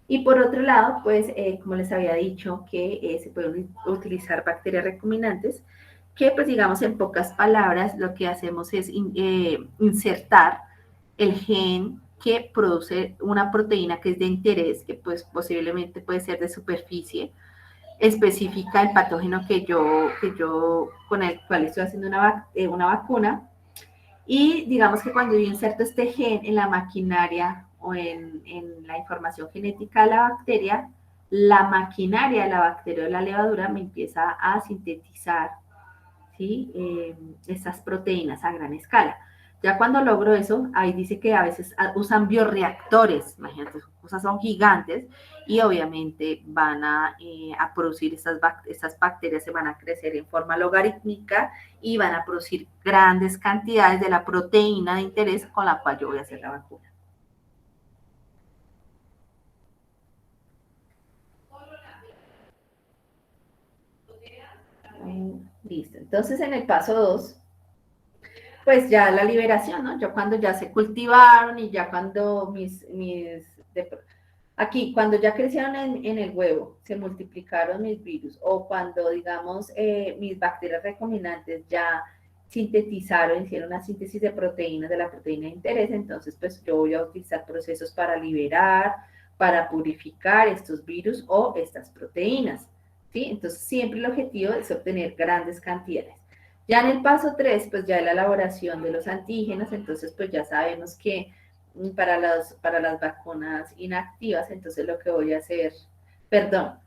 Speaker 1: Y por otro lado, pues, como les había dicho, que se pueden utilizar bacterias recombinantes, que, pues, digamos, en pocas palabras, lo que hacemos es insertar el gen que produce una proteína que es de interés, que, pues, posiblemente puede ser de superficie, específica el patógeno que yo con el cual estoy haciendo una vacuna. Y digamos que cuando yo inserto este gen en la maquinaria o en la información genética de la bacteria, la maquinaria de la bacteria o de la levadura me empieza a sintetizar, ¿sí? Estas proteínas a gran escala. Ya cuando logro eso, ahí dice que a veces usan bioreactores, imagínate, esas cosas son gigantes y obviamente van a producir estas bacterias, se van a crecer en forma logarítmica y van a producir grandes cantidades de la proteína de interés con la cual yo voy a hacer la vacuna. Listo, entonces en el paso 2, pues ya la liberación, ¿no? Yo cuando ya se cultivaron y ya cuando aquí, cuando ya crecieron en el huevo, se multiplicaron mis virus, o cuando, digamos, mis bacterias recombinantes ya sintetizaron, hicieron una síntesis de proteínas, de la proteína de interés, entonces, pues yo voy a utilizar procesos para liberar, para purificar estos virus o estas proteínas, ¿sí? Entonces, siempre el objetivo es obtener grandes cantidades. Ya en el paso 3, pues ya la elaboración de los antígenos, entonces pues ya sabemos que para las vacunas inactivas, entonces lo que voy a hacer, para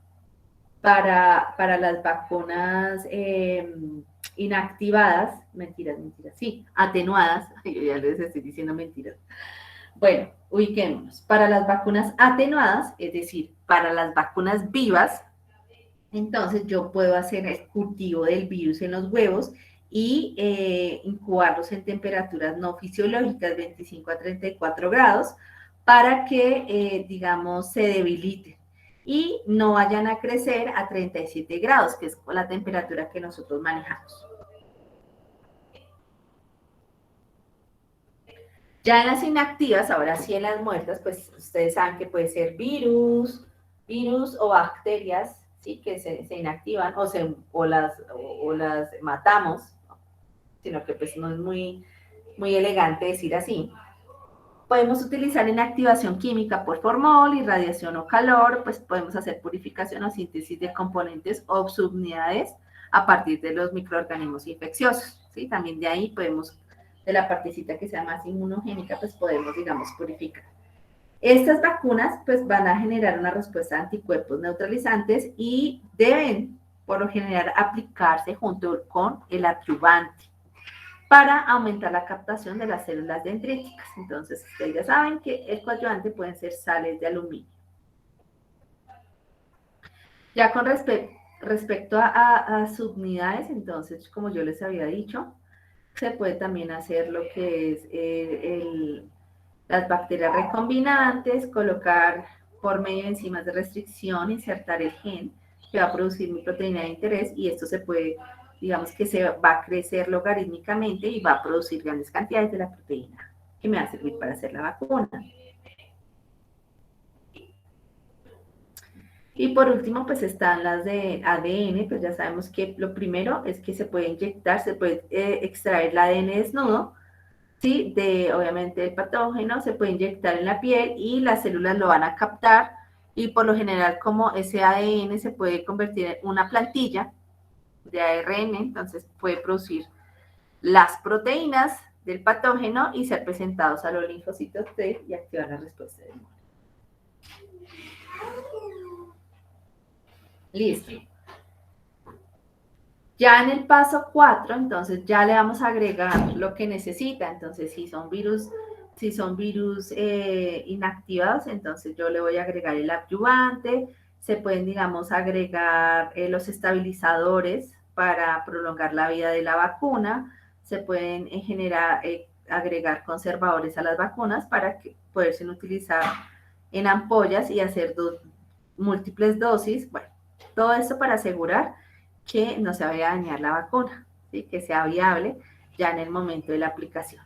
Speaker 1: las vacunas inactivadas, atenuadas, yo ya les estoy diciendo mentiras. Bueno, ubiquémonos, para las vacunas atenuadas, es decir, para las vacunas vivas, entonces yo puedo hacer el cultivo del virus en los huevos y incubarlos en temperaturas no fisiológicas, 25 a 34 grados, para que, digamos, se debiliten y no vayan a crecer a 37 grados, que es la temperatura que nosotros manejamos. Ya en las inactivas, ahora sí en las muertas, pues ustedes saben que puede ser virus o bacterias, ¿sí? Que se inactivan o las matamos, sino que pues no es muy elegante decir así. Podemos utilizar inactivación química por formol, irradiación o calor, pues podemos hacer purificación o síntesis de componentes o subunidades a partir de los microorganismos infecciosos, ¿sí? También de ahí podemos, de la partecita que sea más inmunogénica, pues podemos, digamos, purificar. Estas vacunas, pues van a generar una respuesta de anticuerpos neutralizantes y deben por lo general aplicarse junto con el adyuvante para aumentar la captación de las células dendríticas. Entonces, ustedes ya saben que el coadyuvante pueden ser sales de aluminio. Ya con respecto a subunidades, entonces, como yo les había dicho, se puede también hacer lo que es las bacterias recombinantes, colocar por medio de enzimas de restricción, insertar el gen que va a producir mi proteína de interés, y esto se puede, digamos que se va a crecer logarítmicamente y va a producir grandes cantidades de la proteína que me va a servir para hacer la vacuna. Y por último, pues están las de ADN, pues ya sabemos que lo primero es que se puede inyectar, se puede extraer el ADN desnudo, ¿sí? Obviamente el patógeno, se puede inyectar en la piel y las células lo van a captar, y por lo general como ese ADN se puede convertir en una plantilla de ARN, entonces puede producir las proteínas del patógeno y ser presentados a los linfocitos T y activar la respuesta del inmune. Listo. Ya en el paso 4, entonces ya le vamos a agregar lo que necesita. Entonces, si son virus inactivados, entonces yo le voy a agregar el adyuvante. Se pueden, digamos, agregar los estabilizadores para prolongar la vida de la vacuna. Se pueden agregar conservadores a las vacunas para que poderse utilizar en ampollas y hacer múltiples dosis. Bueno, todo esto para asegurar que no se vaya a dañar la vacuna, ¿sí? Que sea viable ya en el momento de la aplicación.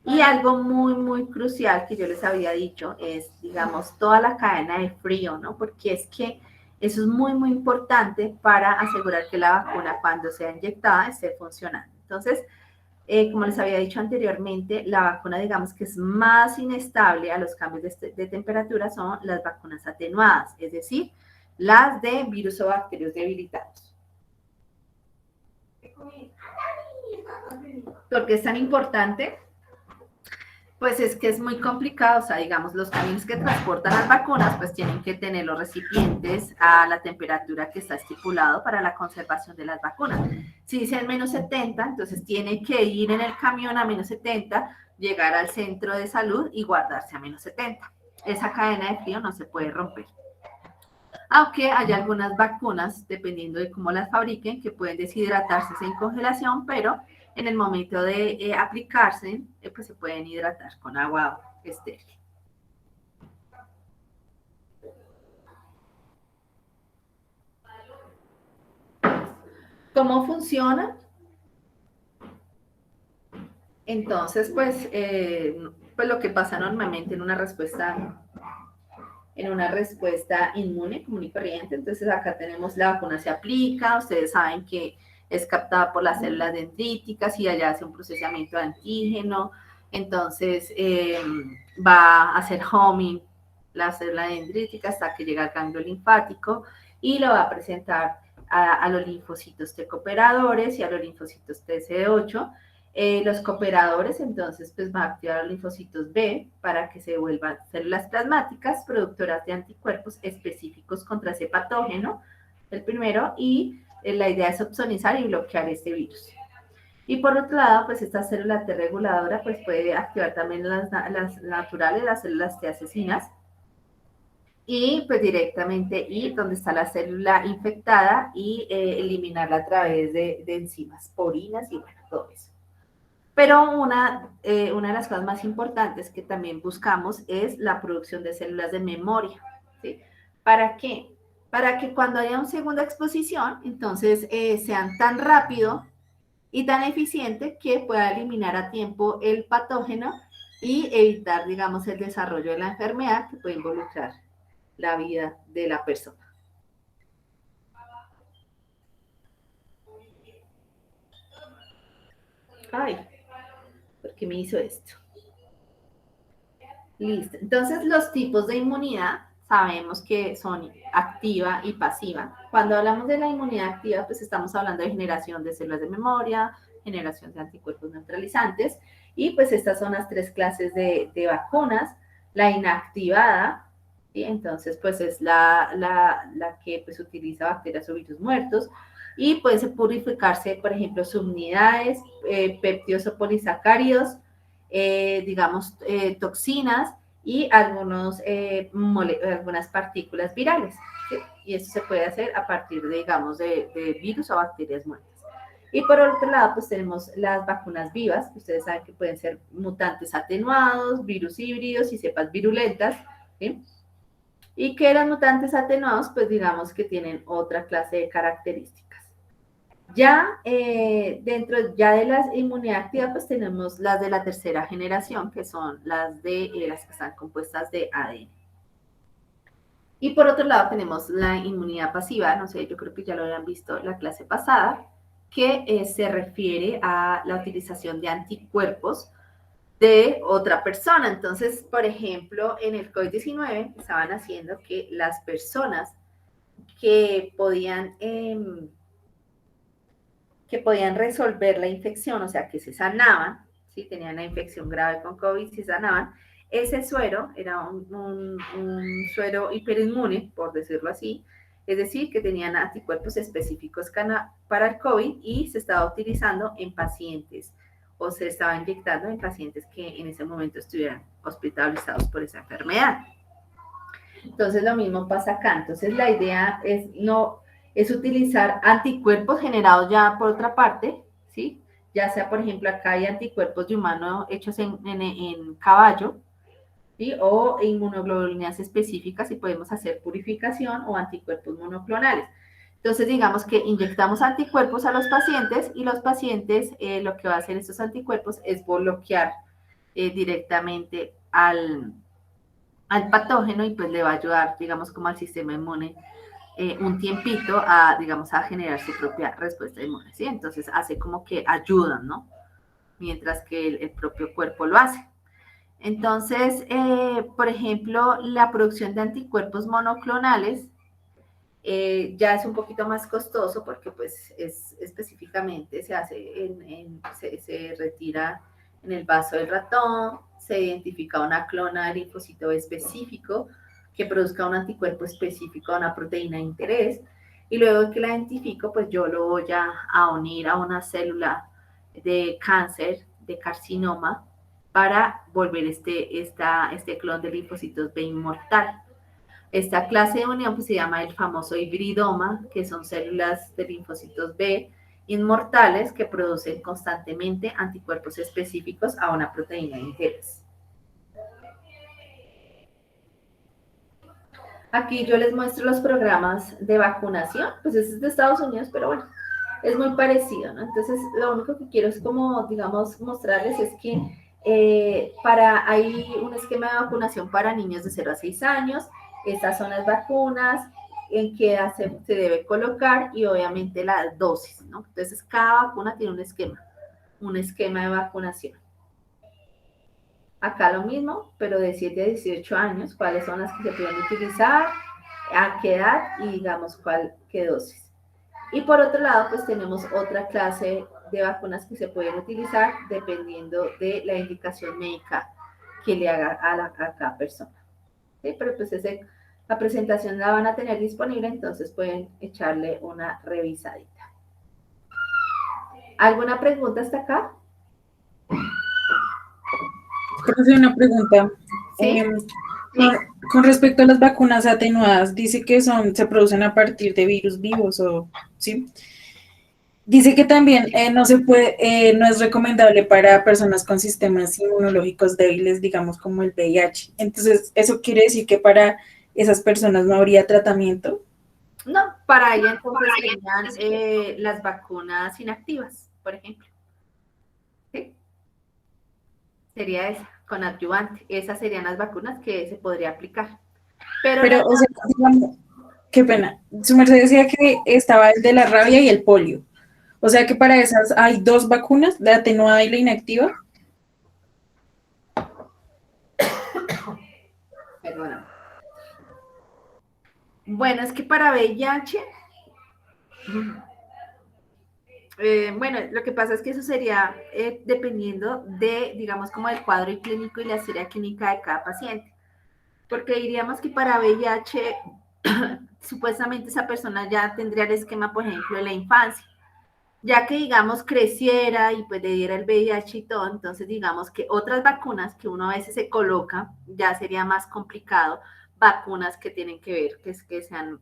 Speaker 1: Y algo muy, muy crucial que yo les había dicho es, digamos, toda la cadena de frío, ¿no? Porque es que eso es muy, muy importante para asegurar que la vacuna, cuando sea inyectada, esté funcionando. Entonces, como les había dicho anteriormente, la vacuna, digamos, que es más inestable a los cambios de temperatura son las vacunas atenuadas, es decir, las de virus o bacterias debilitados. ¿Por qué es tan importante? Pues es que es muy complicado, o sea, digamos, los camiones que transportan las vacunas, pues tienen que tener los recipientes a la temperatura que está estipulado para la conservación de las vacunas. Si dicen menos 70, entonces tiene que ir en el camión a menos 70, llegar al centro de salud y guardarse a menos 70. Esa cadena de frío no se puede romper. Aunque hay algunas vacunas, dependiendo de cómo las fabriquen, que pueden deshidratarse sin congelación, pero en el momento de aplicarse, pues se pueden hidratar con agua estéril. ¿Cómo funciona? Entonces, pues lo que pasa normalmente en una respuesta inmune común y corriente. Entonces acá tenemos la vacuna se aplica, ustedes saben que es captada por las células dendríticas y allá hace un procesamiento de antígeno, entonces va a hacer homing la célula dendrítica hasta que llega al ganglio linfático y lo va a presentar a los linfocitos T cooperadores y a los linfocitos TC8. Los cooperadores, entonces, pues va a activar los linfocitos B para que se vuelvan células plasmáticas productoras de anticuerpos específicos contra ese patógeno, el primero, y la idea es opsonizar y bloquear este virus. Y por otro lado, pues esta célula T reguladora, pues puede activar también las naturales, las células T asesinas, y pues directamente ir donde está la célula infectada y eliminarla a través de enzimas, porinas y bueno, todo eso. Pero una de las cosas más importantes que también buscamos es la producción de células de memoria, ¿sí? ¿Para qué? Para que cuando haya una segunda exposición, entonces sean tan rápido y tan eficiente que pueda eliminar a tiempo el patógeno y evitar, digamos, el desarrollo de la enfermedad que puede involucrar la vida de la persona. Ay, ¿por qué me hizo esto? Listo. Entonces, los tipos de inmunidad sabemos que son activa y pasiva. Cuando hablamos de la inmunidad activa, pues estamos hablando de generación de células de memoria, generación de anticuerpos neutralizantes, y pues estas son las tres clases de vacunas. La inactivada, ¿sí? Entonces, pues es la que pues utiliza bacterias o virus muertos. y pueden purificarse, por ejemplo, subunidades, péptidos o polisacáridos, digamos, toxinas y algunas partículas virales, ¿sí? Y esto se puede hacer a partir de, digamos, de virus o bacterias muertas. Y por otro lado, pues tenemos las vacunas vivas, que ustedes saben que pueden ser mutantes atenuados, virus híbridos y cepas virulentas, ¿sí? Y que los mutantes atenuados, pues digamos que tienen otra clase de características. Ya dentro ya de la inmunidad activa, pues tenemos las de la tercera generación, que son las que están compuestas de ADN. Y por otro lado tenemos la inmunidad pasiva, no sé, yo creo que ya lo habían visto la clase pasada, que se refiere a la utilización de anticuerpos de otra persona. Entonces, por ejemplo, en el COVID-19 estaban haciendo que las personas que podían resolver la infección, o sea, que se sanaban, ¿sí? Tenían la infección grave con COVID, se sanaban, ese suero era un suero hiperinmune, por decirlo así, es decir, que tenían anticuerpos específicos para el COVID y se estaba utilizando en pacientes o se estaba inyectando en pacientes que en ese momento estuvieran hospitalizados por esa enfermedad. Entonces, lo mismo pasa acá. Entonces, la idea es utilizar anticuerpos generados ya por otra parte, ¿sí? Ya sea, por ejemplo, acá hay anticuerpos de humano hechos en caballo, ¿sí? O inmunoglobulinas específicas y podemos hacer purificación o anticuerpos monoclonales. Entonces, digamos que inyectamos anticuerpos a los pacientes y los pacientes lo que va a hacer estos anticuerpos es bloquear directamente al patógeno y pues le va a ayudar, digamos, como al sistema inmune un tiempito a, digamos, a generar su propia respuesta inmune, ¿sí? Entonces hace como que ayudan, ¿no? Mientras que el propio cuerpo lo hace. Entonces, por ejemplo, la producción de anticuerpos monoclonales ya es un poquito más costoso porque pues específicamente se hace se retira en el vaso del ratón, se identifica una clona de linfocito específico que produzca un anticuerpo específico a una proteína de interés, y luego que la identifico, pues yo lo voy a unir a una célula de cáncer, de carcinoma, para volver este clon de linfocitos B inmortal. Esta clase de unión pues, se llama el famoso hibridoma, que son células de linfocitos B inmortales que producen constantemente anticuerpos específicos a una proteína de interés. Aquí yo les muestro los programas de vacunación, pues ese es de Estados Unidos, pero bueno, es muy parecido, ¿no? Entonces, lo único que quiero es como, digamos, mostrarles es que hay un esquema de vacunación para niños de 0 a 6 años, estas son las vacunas, en qué edad se debe colocar y obviamente la dosis, ¿no? Entonces, cada vacuna tiene un esquema de vacunación. Acá lo mismo, pero de 7 a 18 años, cuáles son las que se pueden utilizar, a qué edad y digamos qué dosis. Y por otro lado, pues tenemos otra clase de vacunas que se pueden utilizar dependiendo de la indicación médica que le haga a cada persona. ¿Sí? Pero pues la presentación la van a tener disponible, entonces pueden echarle una revisadita. ¿Alguna pregunta hasta acá?
Speaker 6: Profe, una pregunta.
Speaker 1: ¿Sí?
Speaker 6: Con respecto a las vacunas atenuadas, dice que se producen a partir de virus vivos, ¿sí? Dice que también no es recomendable para personas con sistemas inmunológicos débiles, digamos como el VIH. Entonces, ¿eso quiere decir que para esas personas no habría tratamiento?
Speaker 1: No, para ella entonces serían las vacunas inactivas, por ejemplo. ¿Sí? Sería esa, con adyuvante. Esas serían las vacunas que se podría aplicar. Pero
Speaker 6: o sea, digamos, qué pena. Su merced decía que estaba el de la rabia y el polio. O sea que para esas hay 2 vacunas, la atenuada y la inactiva.
Speaker 1: Perdona. Bueno, es que para VIH, bueno, lo que pasa es que eso sería dependiendo de, digamos, como del cuadro clínico y la historia clínica de cada paciente. Porque diríamos que para VIH supuestamente esa persona ya tendría el esquema, por ejemplo, de la infancia. Ya que, digamos, creciera y pues le diera el VIH y todo, entonces digamos que otras vacunas que uno a veces se coloca, ya sería más complicado, vacunas que tienen que ver, que es que sean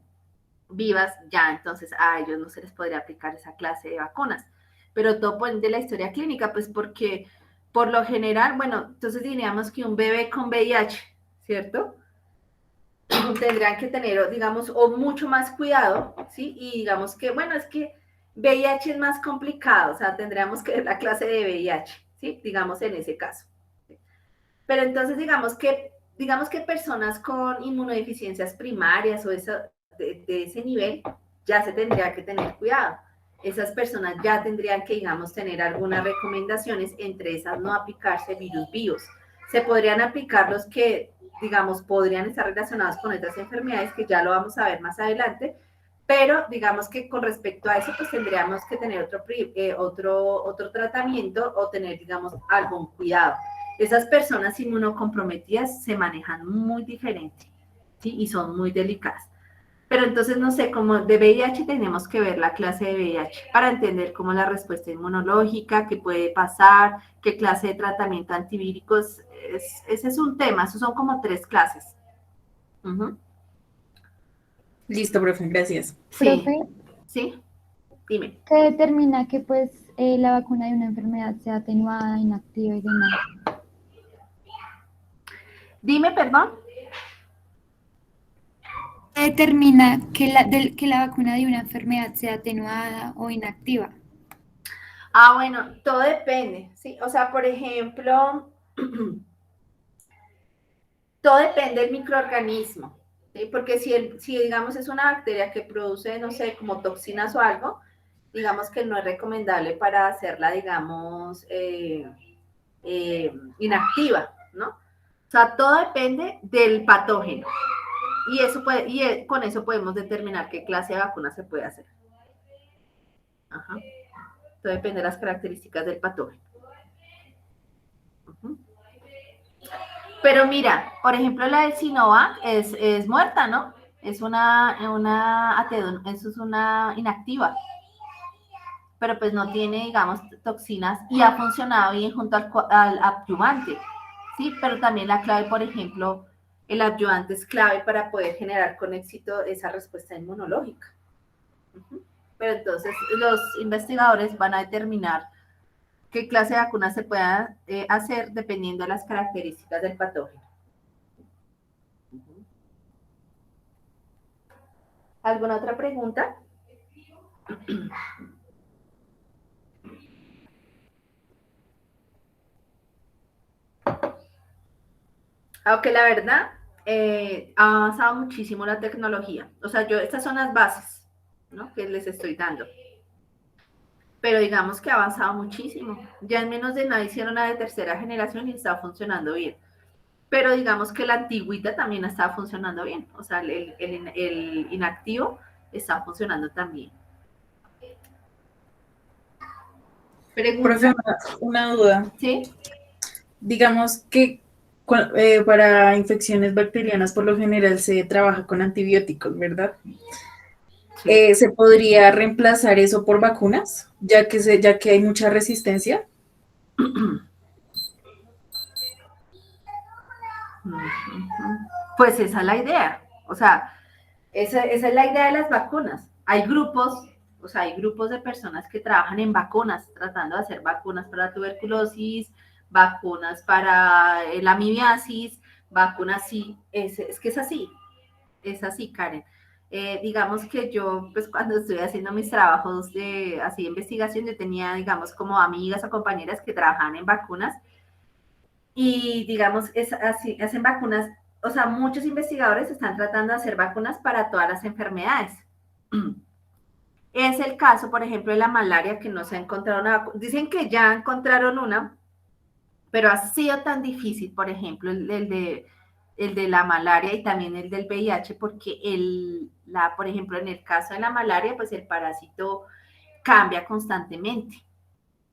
Speaker 1: vivas, ya entonces a ellos no se les podría aplicar esa clase de vacunas. Pero todo por de la historia clínica, pues porque por lo general, bueno, entonces diríamos que un bebé con VIH, ¿cierto? Tendrían que tener, digamos, o mucho más cuidado, ¿sí? Y digamos que, bueno, es que VIH es más complicado, o sea, tendríamos que ver la clase de VIH, ¿sí? Digamos en ese caso. Pero entonces, digamos que personas con inmunodeficiencias primarias o eso, de ese nivel, ya se tendría que tener cuidado. Esas personas ya tendrían que, digamos, tener algunas recomendaciones, entre esas no aplicarse virus vivos. Se podrían aplicar los que, digamos, podrían estar relacionados con otras enfermedades, que ya lo vamos a ver más adelante, pero digamos que con respecto a eso, pues tendríamos que tener otro tratamiento o tener, digamos, algún cuidado. Esas personas inmunocomprometidas se manejan muy diferente, ¿sí? Y son muy delicadas. Pero entonces, no sé, como de VIH tenemos que ver la clase de VIH para entender cómo la respuesta inmunológica, qué puede pasar, qué clase de tratamiento antivíricos. Ese es un tema, esos son como 3 clases.
Speaker 6: Listo, profe, gracias.
Speaker 1: Sí,
Speaker 5: Profe,
Speaker 1: sí, dime.
Speaker 5: ¿qué determina que pues la vacuna de una enfermedad sea atenuada, inactiva y demás?
Speaker 1: Dime, perdón.
Speaker 5: ¿Qué determina que la vacuna de una enfermedad sea atenuada o inactiva?
Speaker 1: Ah, bueno, todo depende, ¿sí? O sea, por ejemplo, todo depende del microorganismo, ¿sí? Porque si digamos, es una bacteria que produce, no sé, como toxinas o algo, digamos que no es recomendable para hacerla, digamos, inactiva, ¿no? O sea, todo depende del patógeno. Y eso con eso podemos determinar qué clase de vacuna se puede hacer. Ajá. Todo depende de las características del patógeno. Pero mira, por ejemplo, la del Sinovac es muerta, ¿no? Es una eso es una inactiva. Pero pues no tiene, digamos, toxinas y ha funcionado bien junto al adyuvante, ¿sí? Pero también la clave, por ejemplo, el adyuvante es clave para poder generar con éxito esa respuesta inmunológica. Pero entonces los investigadores van a determinar qué clase de vacuna se pueda hacer dependiendo de las características del patógeno. ¿Alguna otra pregunta? Aunque la verdad, ha avanzado muchísimo la tecnología. O sea, estas son las bases, ¿no?, que les estoy dando. Pero digamos que ha avanzado muchísimo. Ya en menos de nada hicieron la de 3ª generación y está funcionando bien. Pero digamos que la antigüita también está funcionando bien. O sea, el inactivo está funcionando también.
Speaker 6: Profe, una duda.
Speaker 1: ¿Sí?
Speaker 6: Digamos que para infecciones bacterianas por lo general se trabaja con antibióticos, ¿verdad?
Speaker 1: Sí.
Speaker 6: ¿Se podría reemplazar eso por vacunas, ya que hay mucha resistencia?
Speaker 1: Pues esa es la idea. O sea, esa es la idea de las vacunas. Hay grupos de personas que trabajan en vacunas, tratando de hacer vacunas para la tuberculosis, vacunas para la amibiasis, vacunas sí. Es que es así, Karen. Digamos que yo, pues cuando estoy haciendo mis trabajos de investigación, yo tenía, digamos, como amigas o compañeras que trabajaban en vacunas y, digamos, hacen vacunas, o sea, muchos investigadores están tratando de hacer vacunas para todas las enfermedades. Es el caso, por ejemplo, de la malaria, que no se ha encontrado una vacuna. Dicen que ya encontraron una, pero ha sido tan difícil, por ejemplo, el de la malaria y también el del VIH, porque por ejemplo, en el caso de la malaria, pues el parásito cambia constantemente,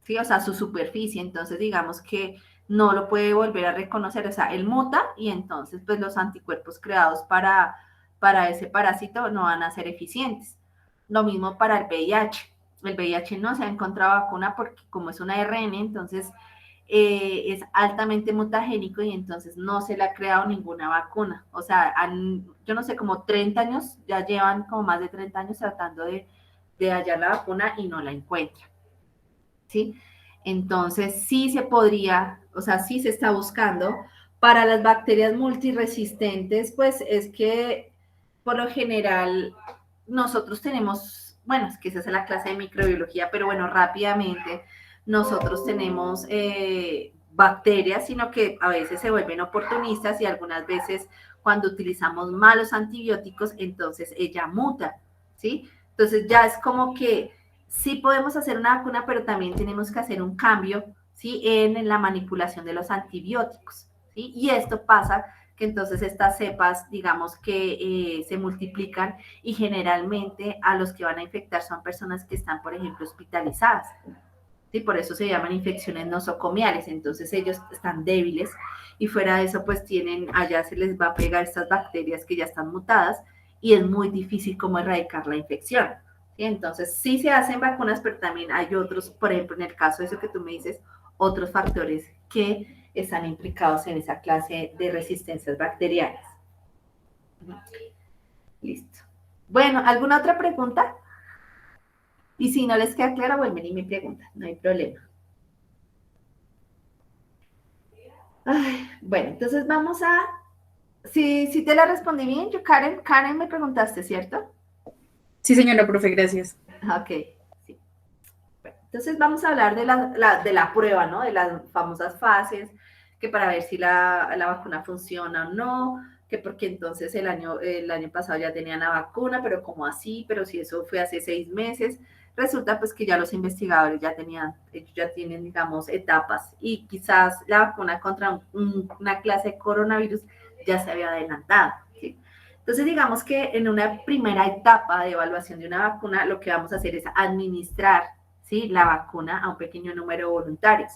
Speaker 1: ¿sí? O sea, su superficie, entonces digamos que no lo puede volver a reconocer, o sea, él muta y entonces pues los anticuerpos creados para para ese parásito no van a ser eficientes. Lo mismo para el VIH. El VIH no se ha encontrado vacuna porque como es una ARN, entonces es altamente mutagénico y entonces no se le ha creado ninguna vacuna. O sea, yo no sé, como 30 años, ya llevan como más de 30 años tratando de hallar la vacuna y no la encuentran. ¿Sí? Entonces sí se podría, o sea, sí se está buscando. Para las bacterias multiresistentes, pues es que por lo general nosotros tenemos, bueno, es que esa es la clase de microbiología, pero bueno, rápidamente nosotros tenemos bacterias, sino que a veces se vuelven oportunistas y algunas veces cuando utilizamos malos antibióticos, entonces ella muta, ¿sí? Entonces ya es como que sí podemos hacer una vacuna, pero también tenemos que hacer un cambio, ¿sí? En la manipulación de los antibióticos, ¿sí? Y esto pasa que entonces estas cepas, digamos que se multiplican y generalmente a los que van a infectar son personas que están, por ejemplo, hospitalizadas. ¿Sí? Por eso se llaman infecciones nosocomiales, entonces ellos están débiles y fuera de eso pues allá se les va a pegar estas bacterias que ya están mutadas y es muy difícil como erradicar la infección. ¿Sí? Entonces sí se hacen vacunas, pero también hay otros, por ejemplo, en el caso de eso que tú me dices, otros factores que están implicados en esa clase de resistencias bacterianas. Listo. Bueno, ¿alguna otra pregunta? Y si no les queda claro, vuelven y me preguntan, no hay problema. Ay, bueno, entonces vamos a... Si te la respondí bien, Karen me preguntaste, ¿cierto?
Speaker 6: Sí, señora profe, gracias.
Speaker 1: Ok, sí. Bueno, entonces vamos a hablar de la prueba, ¿no? De las famosas fases, que para ver si la vacuna funciona o no, que porque entonces el año pasado ya tenían la vacuna, pero como así, pero si eso fue hace 6 meses, resulta pues que ya los investigadores ellos ya tienen, digamos, etapas y quizás la vacuna contra una clase de coronavirus ya se había adelantado, ¿sí? Entonces, digamos que en una primera etapa de evaluación de una vacuna, lo que vamos a hacer es administrar, ¿sí?, la vacuna a un pequeño número de voluntarios.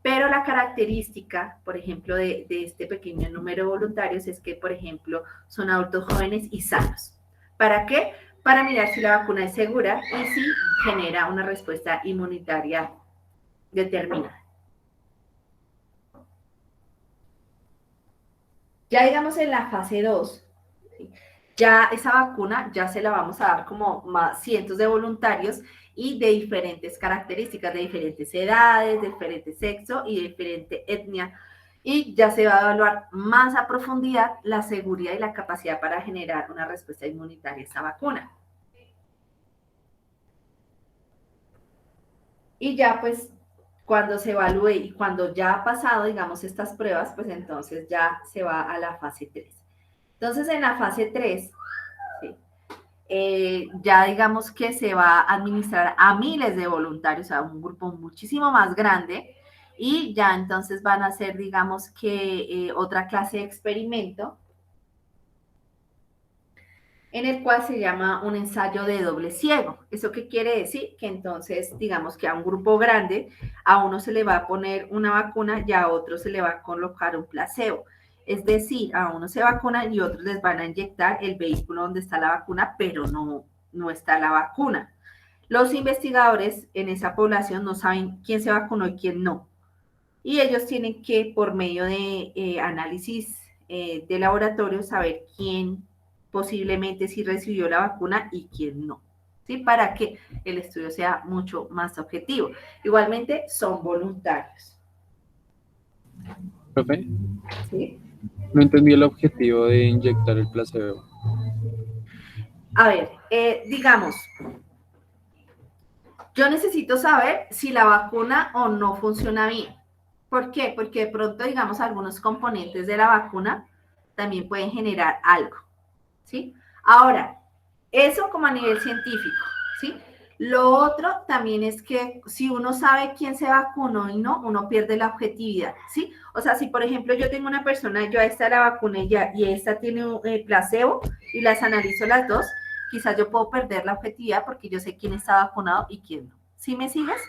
Speaker 1: Pero la característica, por ejemplo, de este pequeño número de voluntarios es que, por ejemplo, son adultos jóvenes y sanos. ¿Para qué? Para mirar si la vacuna es segura y si genera una respuesta inmunitaria determinada. Ya digamos en la fase 2, ¿sí?, ya esa vacuna ya se la vamos a dar como cientos de voluntarios y de diferentes características, de diferentes edades, de diferente sexo y de diferente etnia. Y ya se va a evaluar más a profundidad la seguridad y la capacidad para generar una respuesta inmunitaria a esa vacuna. Y ya pues cuando se evalúe y cuando ya ha pasado, digamos, estas pruebas, pues entonces ya se va a la fase 3. Entonces en la fase 3, ¿sí?, ya digamos que se va a administrar a miles de voluntarios, a un grupo muchísimo más grande, y ya entonces van a hacer, digamos que otra clase de experimento, en el cual se llama un ensayo de doble ciego. ¿Eso qué quiere decir? Que entonces, digamos que a un grupo grande, a uno se le va a poner una vacuna y a otro se le va a colocar un placebo. Es decir, a uno se vacunan y otros les van a inyectar el vehículo donde está la vacuna, pero no está la vacuna. Los investigadores en esa población no saben quién se vacunó y quién no. Y ellos tienen que, por medio de análisis de laboratorio, saber quién posiblemente sí recibió la vacuna y quién no, ¿sí?, para que el estudio sea mucho más objetivo. Igualmente, son voluntarios.
Speaker 2: Profe,
Speaker 1: ¿Sí?
Speaker 2: no entendí el objetivo de inyectar el placebo.
Speaker 1: A ver, digamos, yo necesito saber si la vacuna o no funciona bien. ¿Por qué? Porque de pronto, digamos, algunos componentes de la vacuna también pueden generar algo, ¿sí? Ahora, eso como a nivel científico, ¿sí? Lo otro también es que si uno sabe quién se vacunó y no, uno pierde la objetividad, ¿sí? O sea, si por ejemplo yo tengo una persona, yo a esta la vacuné ya y esta tiene un placebo y las analizo las dos, quizás yo puedo perder la objetividad porque yo sé quién está vacunado y quién no. ¿Sí me sigues?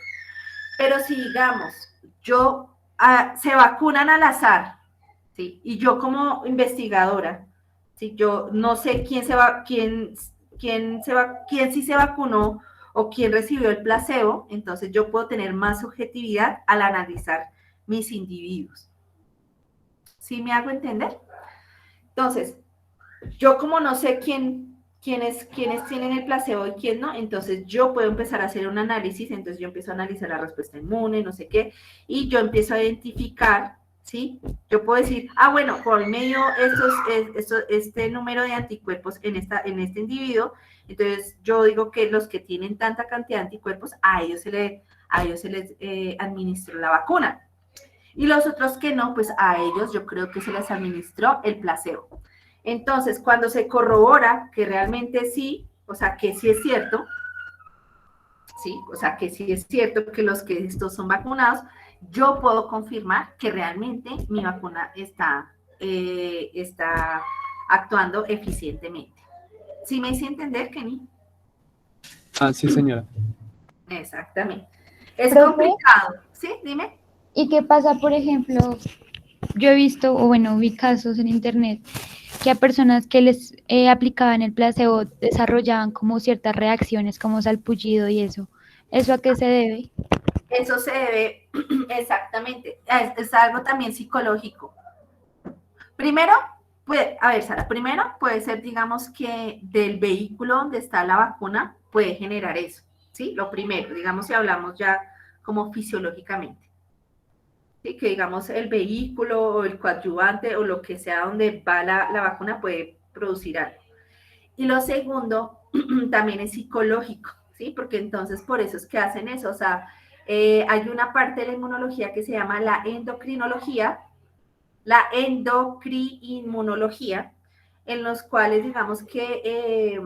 Speaker 1: Pero si digamos, se vacunan al azar, ¿sí?, y yo como investigadora, Si yo no sé quién sí se vacunó o quién recibió el placebo, entonces yo puedo tener más objetividad al analizar mis individuos. ¿Sí me hago entender? Entonces, yo como no sé quiénes tienen el placebo y quién no, entonces yo puedo empezar a hacer un análisis, entonces yo empiezo a analizar la respuesta inmune, no sé qué, y yo empiezo a identificar, ¿sí? Yo puedo decir, bueno, por medio este número de anticuerpos en este individuo, entonces yo digo que los que tienen tanta cantidad de anticuerpos, a ellos se les administró la vacuna. Y los otros que no, pues a ellos yo creo que se les administró el placebo. Entonces, cuando se corrobora que realmente sí, o sea, que sí es cierto, sí, o sea, que sí es cierto que los que estos son vacunados, yo puedo confirmar que realmente mi vacuna está actuando eficientemente. ¿Sí me hice entender, Kenny?
Speaker 2: Sí, señora.
Speaker 1: Exactamente. Es
Speaker 5: ¿Profe?
Speaker 1: complicado. ¿Sí? Dime.
Speaker 5: ¿Y qué pasa, por ejemplo? Yo he visto, o bueno, vi casos en internet que a personas que les aplicaban el placebo desarrollaban como ciertas reacciones, como salpullido y eso. ¿Eso a qué se debe?
Speaker 1: Eso se debe, exactamente, es algo también psicológico. Primero, Sara, primero puede ser, digamos, que del vehículo donde está la vacuna puede generar eso, ¿sí? Lo primero, digamos, si hablamos ya como fisiológicamente. ¿Sí? Que digamos el vehículo o el coadyuvante o lo que sea donde va la vacuna puede producir algo. Y lo segundo también es psicológico, ¿sí? Porque entonces por eso es que hacen eso, o sea, hay una parte de la inmunología que se llama la endocrinología, en los cuales digamos que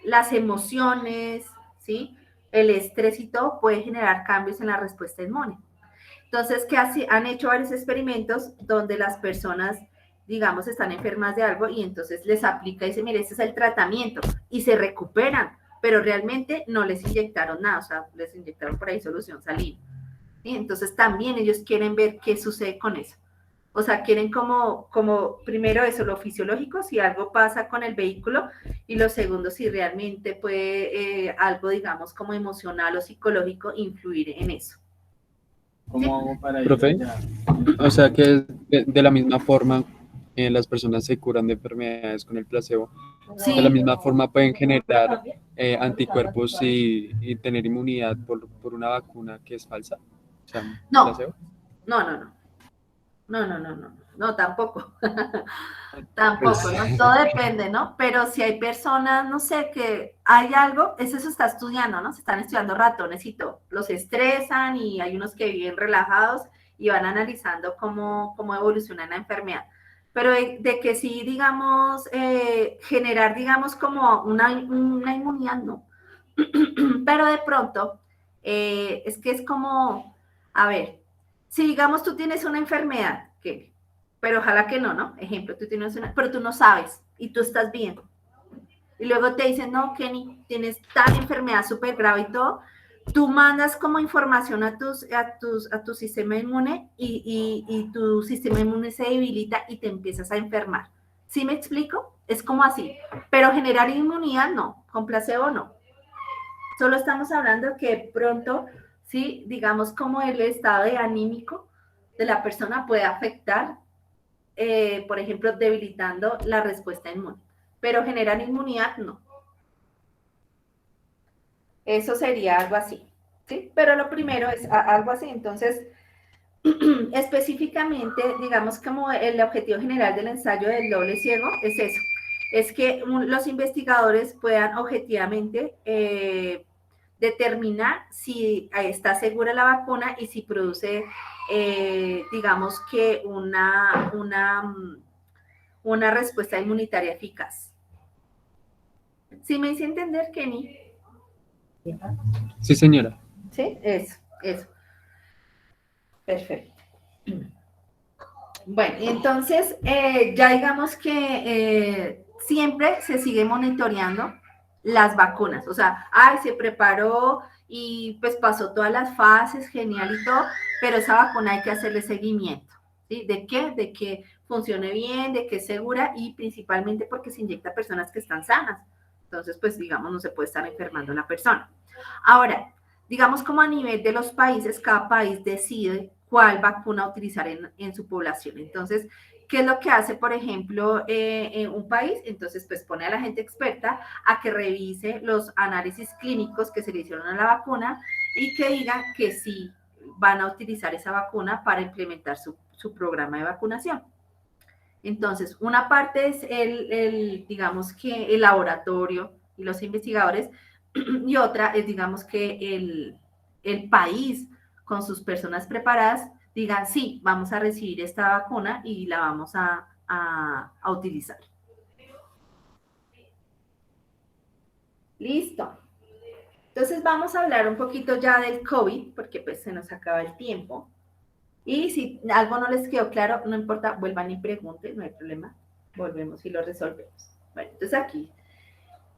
Speaker 1: las emociones, ¿sí? El estrés y todo puede generar cambios en la respuesta inmune. Entonces, han hecho varios experimentos donde las personas, digamos, están enfermas de algo y entonces les aplica y dice, mire, este es el tratamiento y se recuperan, pero realmente no les inyectaron nada, o sea, les inyectaron por ahí solución salina. ¿Sí? Entonces, también ellos quieren ver qué sucede con eso. O sea, quieren como primero eso, lo fisiológico, si algo pasa con el vehículo, y lo segundo, si realmente puede algo, digamos, como emocional o psicológico influir en eso.
Speaker 2: ¿Cómo hago para ir? Profe, o sea que de la misma forma las personas se curan de enfermedades con el placebo.
Speaker 1: Sí.
Speaker 2: De la misma forma pueden generar anticuerpos y tener inmunidad por una vacuna que es falsa. O sea,
Speaker 1: No,
Speaker 2: placebo.
Speaker 1: No, tampoco. Tampoco, ¿no? Todo depende, ¿no? Pero si hay personas, no sé, que hay algo, eso se está estudiando, ¿no? Se están estudiando ratones y todo. Los estresan y hay unos que viven relajados y van analizando cómo evoluciona la enfermedad. Pero de que sí, digamos, generar, digamos, como una inmunidad, no. Pero de pronto, es que es como, a ver, si digamos tú tienes una enfermedad, pero ojalá que no, ¿no? Ejemplo, tú tienes pero tú no sabes y tú estás bien. Y luego te dicen, no, Kenny, tienes tal enfermedad súper grave y todo. Tú mandas como información a tu sistema inmune y tu sistema inmune se debilita y te empiezas a enfermar. ¿Sí me explico? Es como así. Pero generar inmunidad, no. Con placebo, no. Solo estamos hablando que pronto, sí, digamos como el estado de anímico de la persona puede afectar, por ejemplo, debilitando la respuesta inmune. Pero generar inmunidad, no. Eso sería algo así, ¿sí? Pero lo primero es algo así. Entonces, específicamente, digamos como el objetivo general del ensayo del doble ciego es eso. Es que los investigadores puedan objetivamente determinar si está segura la vacuna y si produce, digamos que una respuesta inmunitaria eficaz. ¿Sí me hice entender, Kenny?
Speaker 2: Sí, señora.
Speaker 1: Sí, eso. Perfecto. Bueno, entonces, ya digamos que siempre se sigue monitoreando las vacunas, o sea, se preparó y pues pasó todas las fases, genial y todo, pero esa vacuna hay que hacerle seguimiento, ¿sí? ¿De qué? De que funcione bien, de que es segura y principalmente porque se inyecta a personas que están sanas. Entonces, pues digamos, no se puede estar enfermando a la persona. Ahora, digamos como a nivel de los países, cada país decide cuál vacuna utilizar en su población. Entonces, ¿qué es lo que hace, por ejemplo, en un país? Entonces, pues pone a la gente experta a que revise los análisis clínicos que se le hicieron a la vacuna y que diga que sí van a utilizar esa vacuna para implementar su programa de vacunación. Entonces, una parte es digamos que el laboratorio y los investigadores, y otra es, digamos que el país con sus personas preparadas digan, sí, vamos a recibir esta vacuna y la vamos a utilizar. Listo. Entonces vamos a hablar un poquito ya del COVID, porque pues se nos acaba el tiempo. Y si algo no les quedó claro, no importa, vuelvan y pregunten, no hay problema. Volvemos y lo resolvemos. Bueno, entonces aquí.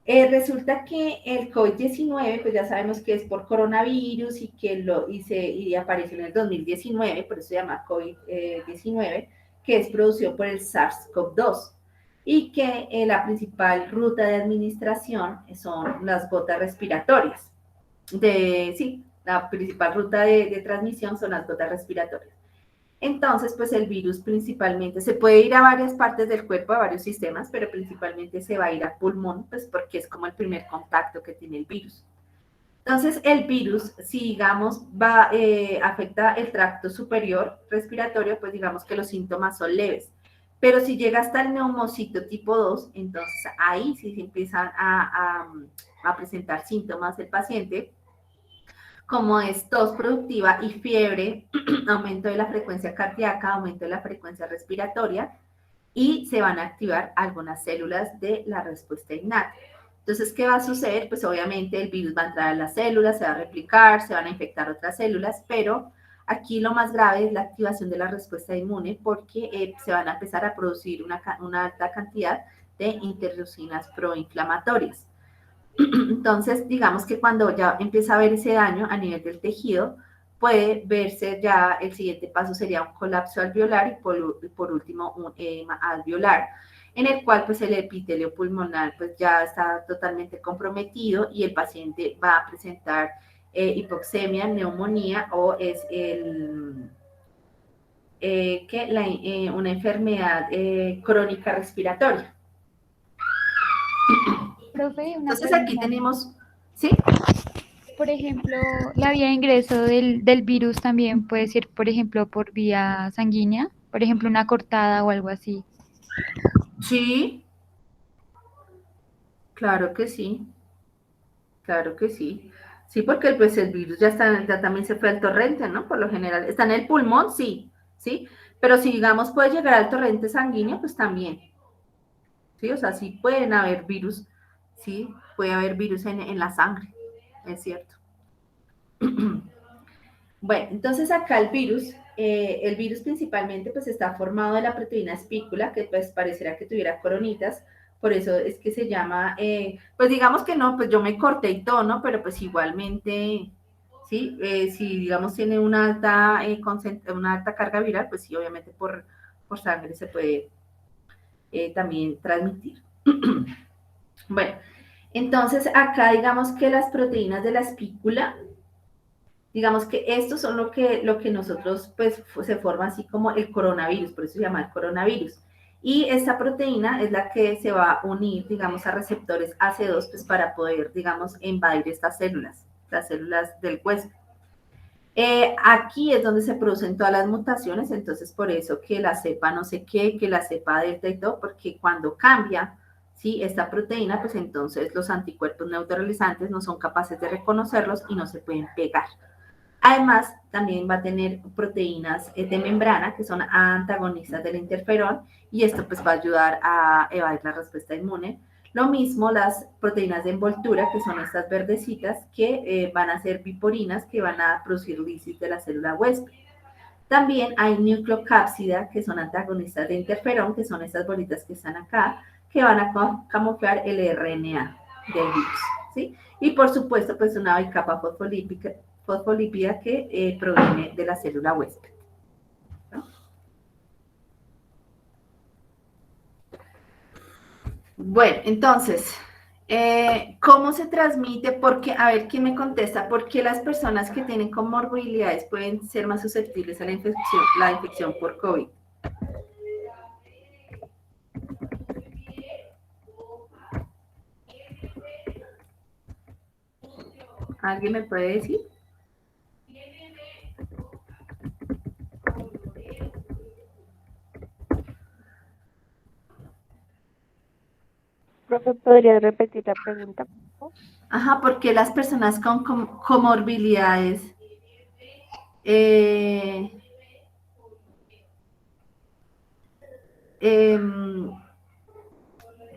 Speaker 1: Resulta que el COVID-19, pues ya sabemos que es por coronavirus y apareció en el 2019, por eso se llama COVID-19, que es producido por el SARS-CoV-2 y que la principal ruta de administración son las gotas respiratorias. La principal ruta de transmisión son las gotas respiratorias. Entonces, pues el virus principalmente se puede ir a varias partes del cuerpo, a varios sistemas, pero principalmente se va a ir al pulmón, pues porque es como el primer contacto que tiene el virus. Entonces, el virus, si digamos afecta el tracto superior respiratorio, pues digamos que los síntomas son leves. Pero si llega hasta el neumocito tipo 2, entonces ahí sí se empiezan a presentar síntomas del paciente, como es tos productiva y fiebre, aumento de la frecuencia cardíaca, aumento de la frecuencia respiratoria, y se van a activar algunas células de la respuesta innata. Entonces, ¿qué va a suceder? Pues obviamente el virus va a entrar a las células, se va a replicar, se van a infectar otras células, pero aquí lo más grave es la activación de la respuesta inmune, porque se van a empezar a producir una alta cantidad de interleucinas proinflamatorias. Entonces, digamos que cuando ya empieza a haber ese daño a nivel del tejido, puede verse ya, el siguiente paso sería un colapso alveolar y por último un edema alveolar, en el cual pues el epitelio pulmonar pues ya está totalmente comprometido y el paciente va a presentar hipoxemia, neumonía o es una enfermedad crónica respiratoria.
Speaker 5: Profe,
Speaker 1: entonces aquí tenemos, ¿sí?
Speaker 5: Por ejemplo, la vía de ingreso del virus también puede ser, por ejemplo, por vía sanguínea, por ejemplo, una cortada o algo así.
Speaker 1: Sí, claro que sí, claro que sí. Sí, porque pues el virus ya también se fue al torrente, ¿no? Por lo general, está en el pulmón, sí, pero si digamos puede llegar al torrente sanguíneo, pues también, ¿sí? O sea, sí pueden haber virus, sí, puede haber virus en la sangre, es cierto. Bueno, entonces acá el virus principalmente pues está formado de la proteína espícula, que pues pareciera que tuviera coronitas, por eso es que se llama, pues digamos que no, pues yo me corté y todo, ¿no? Pero pues igualmente, ¿sí? Si digamos tiene una alta carga viral, pues sí, obviamente por sangre se puede también transmitir. Bueno, entonces acá digamos que las proteínas de la espícula, digamos que estos son lo que nosotros, pues, se forma así como el coronavirus, por eso se llama el coronavirus. Y esta proteína es la que se va a unir, digamos, a receptores AC2, pues, para poder, digamos, invadir estas células, las células del hueso. Aquí es donde se producen todas las mutaciones, entonces por eso que la cepa no sé qué, que la cepa delta y todo, porque cuando cambia, ¿sí? Esta proteína, pues entonces los anticuerpos neutralizantes no son capaces de reconocerlos y no se pueden pegar. Además, también va a tener proteínas de membrana que son antagonistas del interferón y esto pues va a ayudar a evadir la respuesta inmune. Lo mismo las proteínas de envoltura, que son estas verdecitas, que van a ser biporinas, que van a producir lisis de la célula huésped. También hay nucleocápsida, que son antagonistas de interferón, que son estas bolitas que están acá, que van a camuflar el RNA del virus, ¿sí? Y por supuesto, pues una bicapa fosfolípida que proviene de la célula huésped, ¿no? Bueno, entonces, ¿cómo se transmite? Porque, a ver, ¿quién me contesta? ¿Por qué las personas que tienen comorbilidades pueden ser más susceptibles a la infección por COVID? ¿Alguien me puede decir?
Speaker 7: Profe, ¿podría repetir la pregunta?
Speaker 1: Ajá, porque las personas con comorbilidades eh,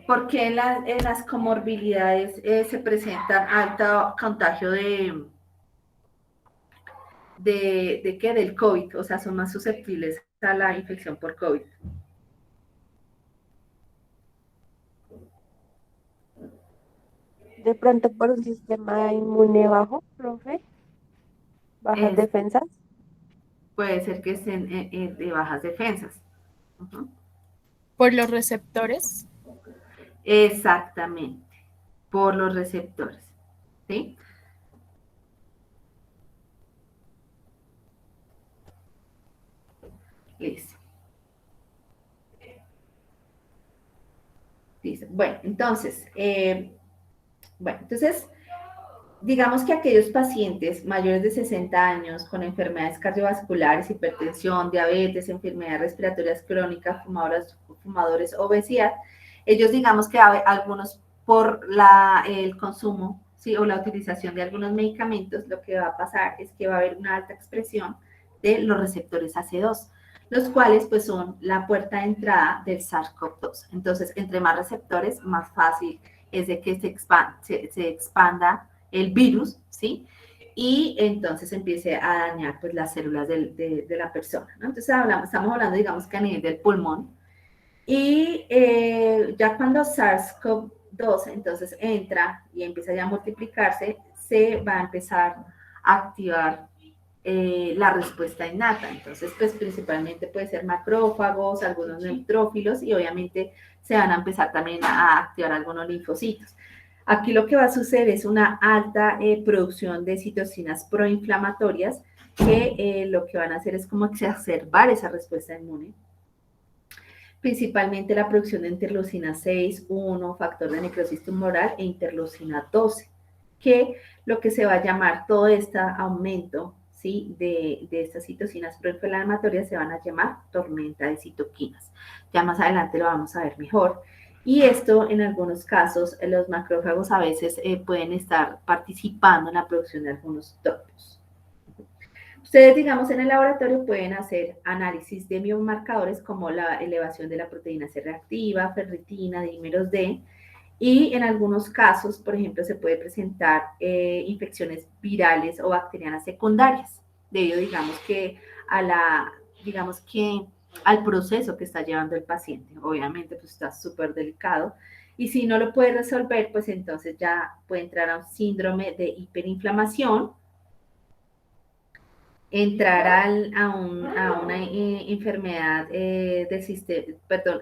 Speaker 1: ¿por qué en las comorbilidades se presenta alto contagio de qué? Del COVID, o sea, son más susceptibles a la infección por COVID.
Speaker 7: De pronto por un sistema inmune bajo, profe, bajas defensas.
Speaker 1: Puede ser que estén de bajas defensas. Uh-huh.
Speaker 8: Por los receptores.
Speaker 1: Exactamente, por los receptores, ¿sí? Listo. Listo. Bueno, entonces, digamos que aquellos pacientes mayores de 60 años con enfermedades cardiovasculares, hipertensión, diabetes, enfermedades respiratorias crónicas, fumadores, obesidad, ellos digamos que algunos por el consumo, ¿sí? O la utilización de algunos medicamentos, lo que va a pasar es que va a haber una alta expresión de los receptores AC2, los cuales pues son la puerta de entrada del SARS-CoV-2. Entonces, entre más receptores, más fácil es de que se expanda el virus, ¿sí? Y entonces empiece a dañar pues las células de la persona, ¿no? Entonces estamos hablando, digamos que a nivel del pulmón. Y ya cuando SARS-CoV-2 entonces entra y empieza ya a multiplicarse, se va a empezar a activar la respuesta innata. Entonces, pues principalmente puede ser macrófagos, algunos neutrófilos y obviamente se van a empezar también a activar algunos linfocitos. Aquí lo que va a suceder es una alta producción de citocinas proinflamatorias que lo que van a hacer es como exacerbar esa respuesta inmune. Principalmente la producción de interleucina 6, 1, factor de necrosis tumoral e interleucina 12, que lo que se va a llamar todo este aumento, ¿sí? de estas citocinas proinflamatorias se van a llamar tormenta de citoquinas. Ya más adelante lo vamos a ver mejor. Y esto, en algunos casos, los macrófagos a veces pueden estar participando en la producción de algunos tropos. Ustedes, digamos, en el laboratorio pueden hacer análisis de biomarcadores como la elevación de la proteína C reactiva, ferritina, dímeros D, y en algunos casos, por ejemplo, se puede presentar infecciones virales o bacterianas secundarias, debido, digamos que al proceso que está llevando el paciente. Obviamente, pues está súper delicado. Y si no lo puede resolver, pues entonces ya puede entrar a un síndrome de hiperinflamación, entrar a una enfermedad del sistema, perdón,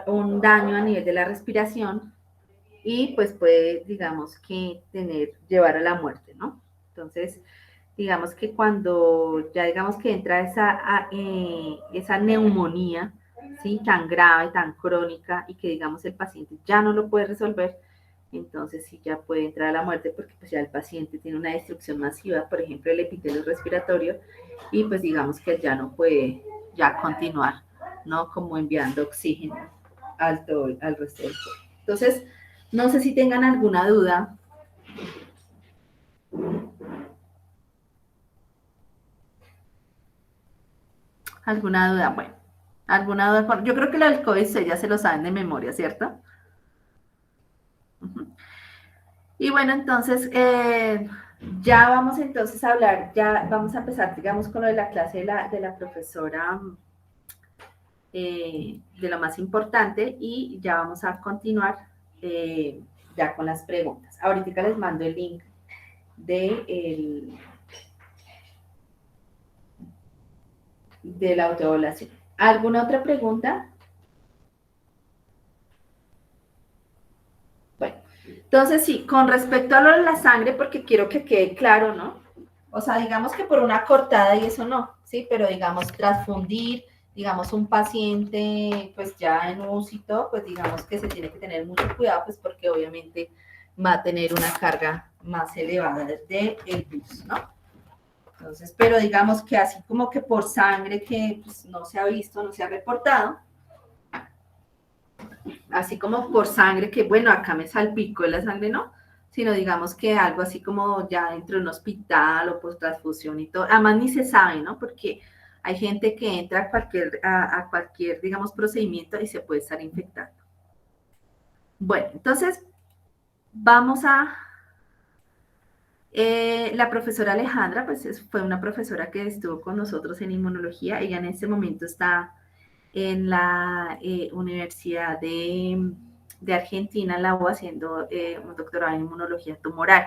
Speaker 1: un daño a nivel de la respiración y pues puede, digamos que llevar a la muerte, ¿no? Entonces, digamos que cuando ya digamos que entra esa neumonía, ¿sí? Tan grave, tan crónica y que digamos el paciente ya no lo puede resolver, entonces sí ya puede entrar a la muerte porque pues ya el paciente tiene una destrucción masiva, por ejemplo, el epitelio respiratorio, y pues digamos que ya no puede ya continuar, ¿no? Como enviando oxígeno al resto del cuerpo. Entonces, no sé si tengan alguna duda. ¿Alguna duda? Bueno, ¿alguna duda? Yo creo que lo del COVID ya se lo saben de memoria, ¿cierto? Y bueno, entonces, ya vamos entonces a hablar, ya vamos a empezar, digamos, con lo de la clase de la profesora, de lo más importante, y ya vamos a continuar ya con las preguntas. Ahorita les mando el link de la autoevaluación. ¿Alguna otra pregunta? Entonces, sí, con respecto a lo de la sangre, porque quiero que quede claro, ¿no? O sea, digamos que por una cortada y eso no, ¿sí? Pero digamos, transfundir, digamos, un paciente, pues ya en UCI y todo, pues digamos que se tiene que tener mucho cuidado, pues porque obviamente va a tener una carga más elevada del virus, ¿no? Entonces, pero digamos que así como que por sangre que pues, no se ha visto, no se ha reportado, así como por sangre que, bueno, acá me salpicó la sangre, no, sino digamos que algo así como ya dentro de un hospital o por transfusión y todo, además ni se sabe, ¿no? Porque hay gente que entra a cualquier, digamos, procedimiento y se puede estar infectando. Bueno, entonces, vamos a... la profesora Alejandra, pues fue una profesora que estuvo con nosotros en inmunología. Ella en este momento está en la Universidad de Argentina, en la UBA, haciendo un doctorado en inmunología tumoral.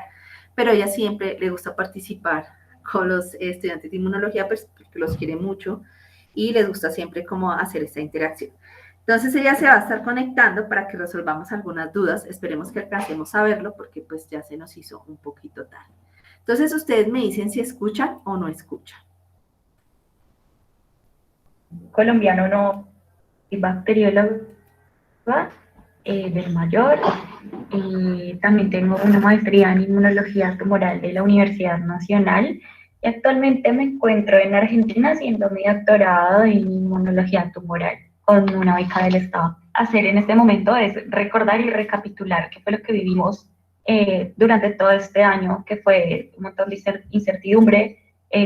Speaker 1: Pero ella siempre le gusta participar con los estudiantes de inmunología, pues, porque los quiere mucho y les gusta siempre como hacer esta interacción. Entonces ella se va a estar conectando para que resolvamos algunas dudas. Esperemos que alcancemos a verlo porque pues ya se nos hizo un poquito tarde. Entonces ustedes me dicen si escuchan o no escuchan.
Speaker 10: Colombiano no, y bacterióloga del mayor, y también tengo una maestría en inmunología tumoral de la Universidad Nacional, y actualmente me encuentro en Argentina haciendo mi doctorado en inmunología tumoral con una beca del Estado. Hacer en este momento es recordar y recapitular qué fue lo que vivimos durante todo este año, que fue un montón de incertidumbre.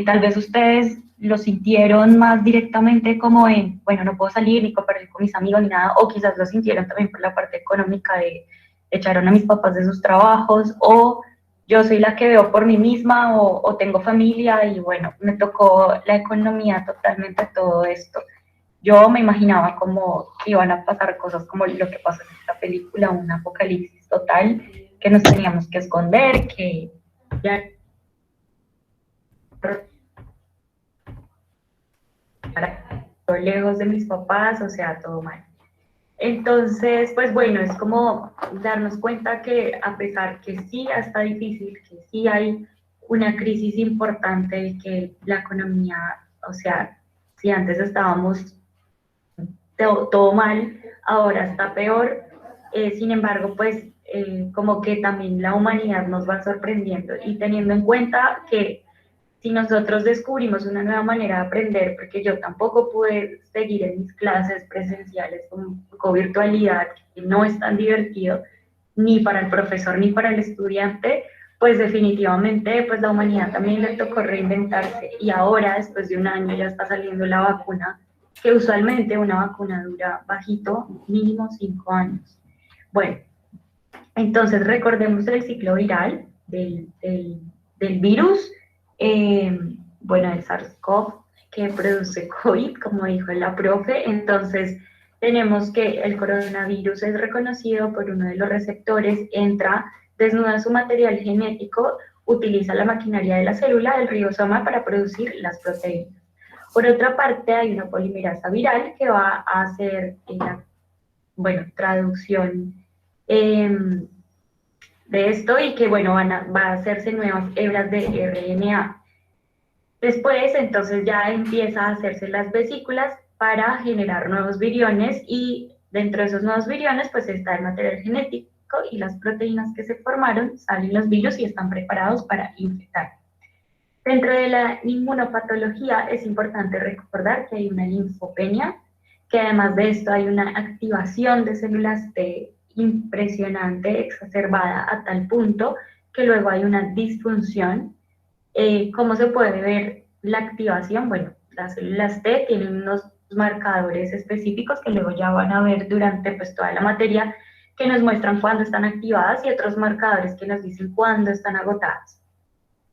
Speaker 10: Tal vez ustedes lo sintieron más directamente como en, bueno, no puedo salir ni compartir con mis amigos ni nada, o quizás lo sintieron también por la parte económica de echaron a mis papás de sus trabajos, o yo soy la que veo por mí misma, o tengo familia, y bueno, me tocó la economía totalmente todo esto. Yo me imaginaba como que iban a pasar cosas como lo que pasó en esta película, un apocalipsis total, que nos teníamos que esconder, que ya lejos de mis papás, o sea, todo mal. Entonces, pues bueno, es como darnos cuenta que a pesar que sí está difícil, que sí hay una crisis importante, que la economía, o sea, si antes estábamos todo mal, ahora está peor, sin embargo, pues como que también la humanidad nos va sorprendiendo, y teniendo en cuenta que si nosotros descubrimos una nueva manera de aprender, porque yo tampoco pude seguir en mis clases presenciales con virtualidad, que no es tan divertido, ni para el profesor ni para el estudiante, pues definitivamente pues la humanidad también le tocó reinventarse, y ahora después de un año ya está saliendo la vacuna, que usualmente una vacuna dura bajito, mínimo 5 años. Bueno, entonces recordemos el ciclo viral del virus, bueno, el SARS-CoV que produce COVID, como dijo la profe. Entonces tenemos que el coronavirus es reconocido por uno de los receptores, entra, desnuda su material genético, utiliza la maquinaria de la célula, del ribosoma, para producir las proteínas. Por otra parte, hay una polimerasa viral que va a hacer la traducción de esto, y que bueno, va a hacerse nuevas hebras de RNA. Después, entonces ya empieza a hacerse las vesículas para generar nuevos viriones, y dentro de esos nuevos viriones pues está el material genético y las proteínas que se formaron, salen los virus y están preparados para infectar. Dentro de la inmunopatología es importante recordar que hay una linfopenia, que además de esto hay una activación de células T impresionante, exacerbada a tal punto que luego hay una disfunción. ¿Cómo se puede ver la activación? Bueno, las células T tienen unos marcadores específicos que luego ya van a ver durante pues toda la materia, que nos muestran cuándo están activadas, y otros marcadores que nos dicen cuándo están agotadas.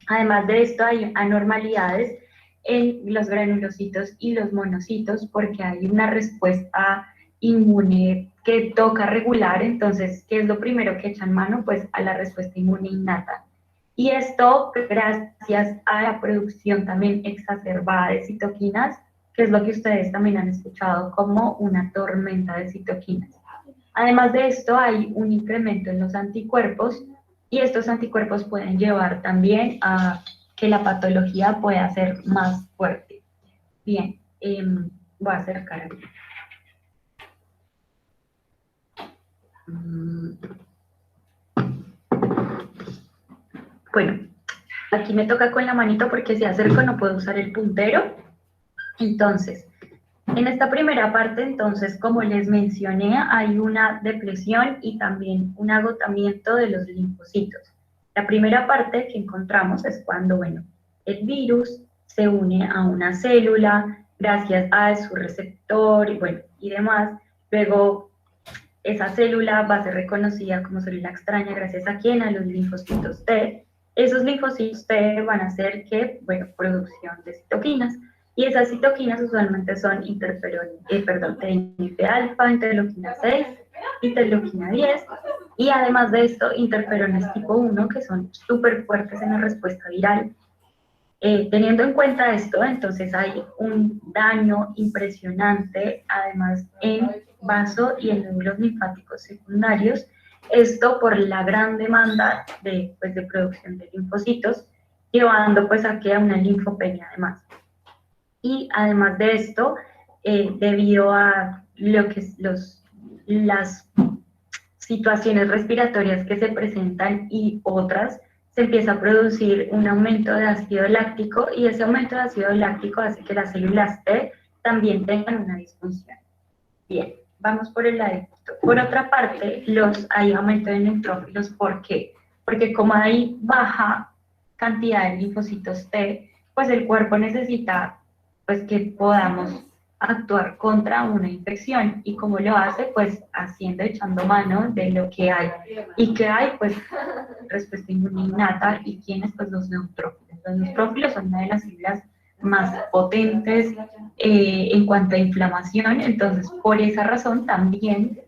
Speaker 10: Además de esto hay anormalidades en los granulocitos y los monocitos, porque hay una respuesta inmune que toca regular. Entonces, ¿qué es lo primero que echan mano? Pues a la respuesta inmune innata. Y esto gracias a la producción también exacerbada de citoquinas, que es lo que ustedes también han escuchado como una tormenta de citoquinas. Además de esto, hay un incremento en los anticuerpos y estos anticuerpos pueden llevar también a que la patología pueda ser más fuerte. Bien, voy a acercar aquí. Bueno, aquí me toca con la manito porque si acerco no puedo usar el puntero. Entonces, en esta primera parte, entonces, como les mencioné, hay una depresión y también un agotamiento de los linfocitos. La primera parte que encontramos es cuando, bueno, el virus se une a una célula gracias a su receptor y, bueno, y demás. Luego, esa célula va a ser reconocida como célula extraña gracias a quién, a los linfocitos T. Esos linfocitos T van a hacer que, bueno, producción de citoquinas. Y esas citoquinas usualmente son TNF-alfa, interleuquina 6, interleuquina 10, y además de esto, interferones tipo 1, que son súper fuertes en la respuesta viral. Teniendo en cuenta esto, entonces hay un daño impresionante, además en vaso y en nódulos linfáticos secundarios, esto por la gran demanda de producción de linfocitos, llevando pues a que a una linfopenia además. Y además de esto, debido a lo que es las situaciones respiratorias que se presentan y otras, se empieza a producir un aumento de ácido láctico y ese aumento de ácido láctico hace que las células T también tengan una disfunción. Bien, vamos por el lado. Por otra parte, hay aumento de neutrófilos. ¿Por qué? Porque como hay baja cantidad de linfocitos T, pues el cuerpo necesita pues que podamos actuar contra una infección. ¿Y cómo lo hace? Pues echando mano de lo que hay. ¿Y qué hay? Pues respuesta inmune innata. ¿Y quiénes? Pues los neutrófilos. Los neutrófilos son una de las células más potentes en cuanto a inflamación. Entonces, por esa razón también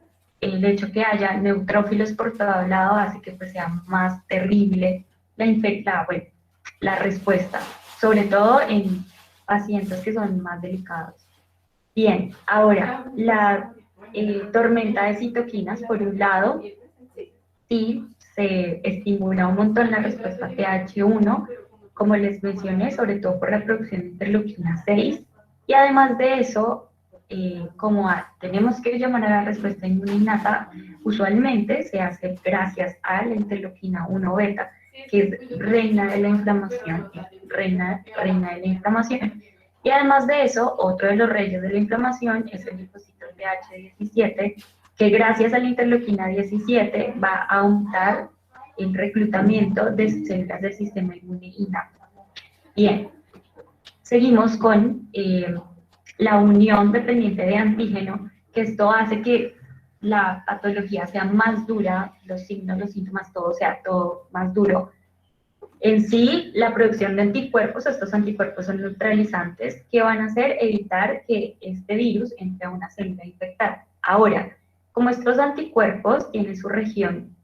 Speaker 10: el hecho que haya neutrófilos por todo lado hace que pues sea más terrible la respuesta, sobre todo en pacientes que son más delicados. Bien, ahora, la tormenta de citoquinas, por un lado, sí se estimula un montón la respuesta TH1, como les mencioné, sobre todo por la producción de interleuquina 6, y además de eso, tenemos que llamar a la respuesta inmune innata, usualmente se hace gracias a la interleuquina 1 beta, que es reina de la inflamación, y además de eso, otro de los reyes de la inflamación es el linfocito TH17, que gracias a la interleuquina 17 va a aumentar el reclutamiento de células del sistema inmune innato. Bien, seguimos con la unión dependiente de antígeno, que esto hace que la patología sea más dura, los signos, los síntomas, todo sea todo más duro. En sí, la producción de anticuerpos, estos anticuerpos son neutralizantes que van a hacer evitar que este virus entre a una célula infectada. Ahora, como estos anticuerpos tienen su región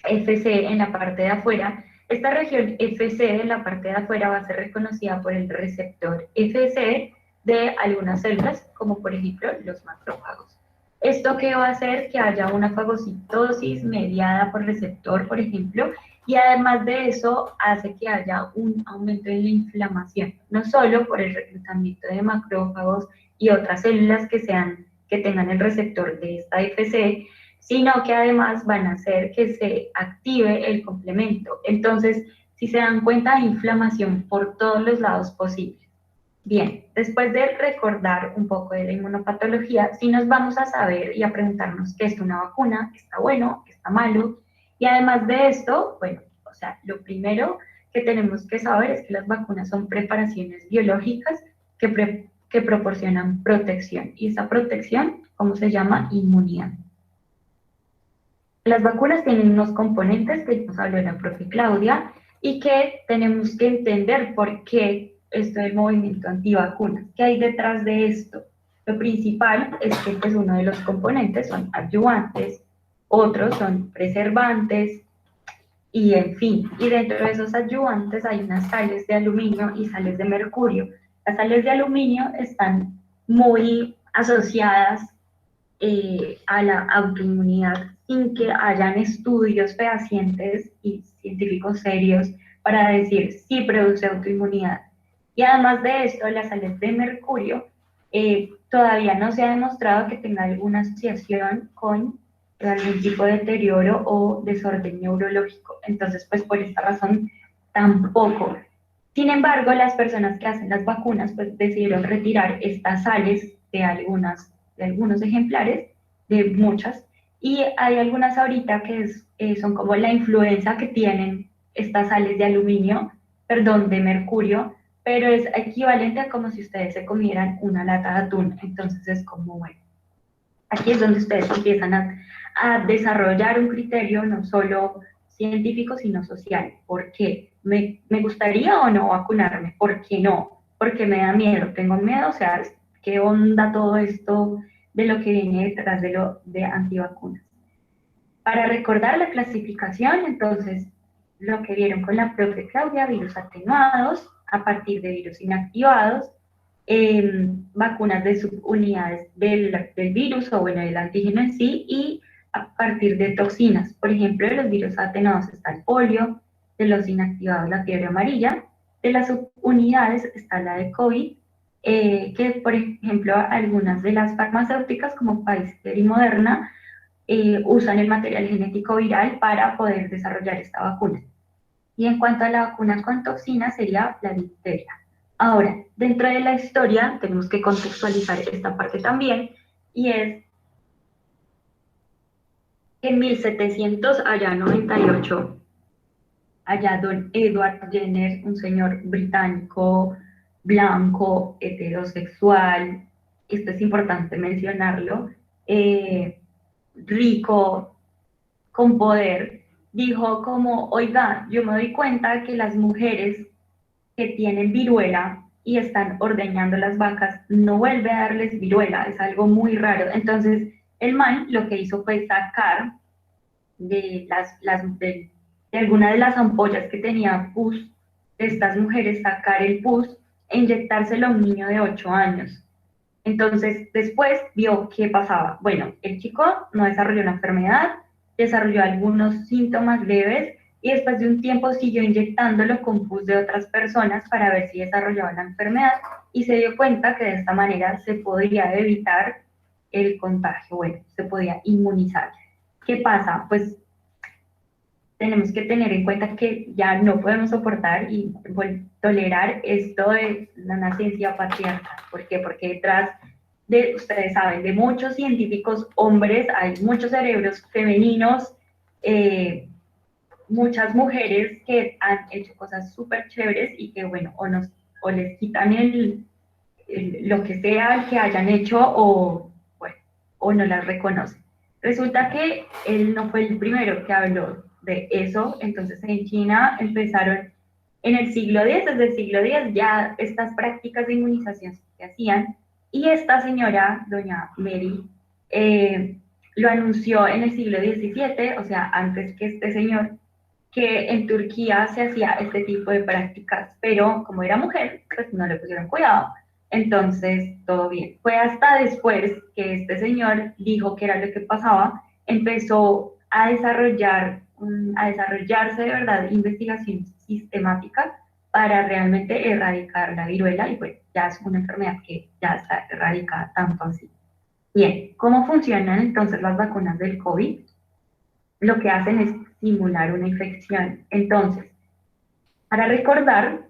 Speaker 10: FC en la parte de afuera, esta región FC en la parte de afuera va a ser reconocida por el receptor FC de algunas células, como por ejemplo los macrófagos. ¿Esto qué va a hacer? Que haya una fagocitosis mediada por receptor, por ejemplo, y además de eso hace que haya un aumento en la inflamación, no solo por el reclutamiento de macrófagos y otras células que tengan el receptor de esta FC, sino que además van a hacer que se active el complemento. Entonces, si se dan cuenta, hay inflamación por todos los lados posibles. Bien, después de recordar un poco de la inmunopatología, sí nos vamos a saber y a preguntarnos qué es una vacuna, está bueno, está malo, y además de esto, bueno, lo primero que tenemos que saber es que las vacunas son preparaciones biológicas que proporcionan protección, y esa protección, ¿cómo se llama? Inmunidad. Las vacunas tienen unos componentes que nos habló la profe Claudia, y que tenemos que entender por qué esto del movimiento antivacunas. ¿Qué hay detrás de esto? Lo principal es que pues, uno de los componentes son adyuvantes, otros son preservantes, y en fin, y dentro de esos adyuvantes hay unas sales de aluminio y sales de mercurio. Las sales de aluminio están muy asociadas a la autoinmunidad sin que hayan estudios fehacientes y científicos serios para decir si produce autoinmunidad. Y además de esto, la sales de mercurio todavía no se ha demostrado que tenga alguna asociación con algún tipo de deterioro o desorden neurológico. Entonces, pues por esta razón, tampoco. Sin embargo, las personas que hacen las vacunas, pues decidieron retirar estas sales de algunos ejemplares, de muchas, y hay algunas ahorita que son como la influenza que tienen estas sales de aluminio, perdón, de mercurio, pero es equivalente a como si ustedes se comieran una lata de atún. Entonces es como, bueno, aquí es donde ustedes empiezan a desarrollar un criterio no solo científico, sino social. ¿Por qué? ¿Me gustaría o no vacunarme? ¿Por qué no? Porque me da miedo, tengo miedo, o sea, ¿qué onda todo esto de lo que viene detrás de antivacunas? Para recordar la clasificación, entonces, lo que vieron con la profe Claudia, virus atenuados, a partir de virus inactivados, vacunas de subunidades del virus o bueno, del antígeno en sí, y a partir de toxinas. Por ejemplo, de los virus atenuados está el polio, de los inactivados la fiebre amarilla, de las subunidades está la de COVID, que por ejemplo algunas de las farmacéuticas como Pfizer y Moderna usan el material genético viral para poder desarrollar esta vacuna. Y en cuanto a la vacuna con toxinas sería la difteria. Ahora, dentro de la historia tenemos que contextualizar esta parte también, y es que en 1798, allá don Edward Jenner, un señor británico, blanco, heterosexual, esto es importante mencionarlo, rico, con poder, dijo como, oiga, yo me doy cuenta que las mujeres que tienen viruela y están ordeñando las vacas, no vuelve a darles viruela, es algo muy raro. Entonces, el man lo que hizo fue sacar de alguna de las ampollas que tenía pus de estas mujeres, sacar el pus e inyectárselo a un niño de 8 años. Entonces, después vio qué pasaba. Bueno, el chico no desarrolló una enfermedad, desarrolló algunos síntomas leves y después de un tiempo siguió inyectándolo con pus de otras personas para ver si desarrollaba la enfermedad y se dio cuenta que de esta manera se podría evitar el contagio, bueno, se podía inmunizar. ¿Qué pasa? Pues tenemos que tener en cuenta que ya no podemos soportar y tolerar esto de una ciencia patriarcal. ¿Por qué? Porque detrás de, ustedes saben, de muchos científicos hombres, hay muchos cerebros femeninos, muchas mujeres que han hecho cosas súper chéveres y que, bueno, o les quitan lo que sea que hayan hecho o, bueno, o no las reconocen. Resulta que él no fue el primero que habló de eso, entonces en China empezaron en el siglo X, desde el siglo X ya estas prácticas de inmunización se hacían, y esta señora, doña Mary, lo anunció en el siglo XVII, o sea, antes que este señor, que en Turquía se hacía este tipo de prácticas, pero como era mujer, pues no le pusieron cuidado, entonces todo bien. Fue hasta después que este señor dijo que era lo que pasaba, empezó a desarrollarse de verdad investigación sistemática para realmente erradicar la viruela, y pues ya es una enfermedad que ya está erradicada tanto así. Bien, ¿cómo funcionan entonces las vacunas del COVID? Lo que hacen es simular una infección. Entonces, para recordar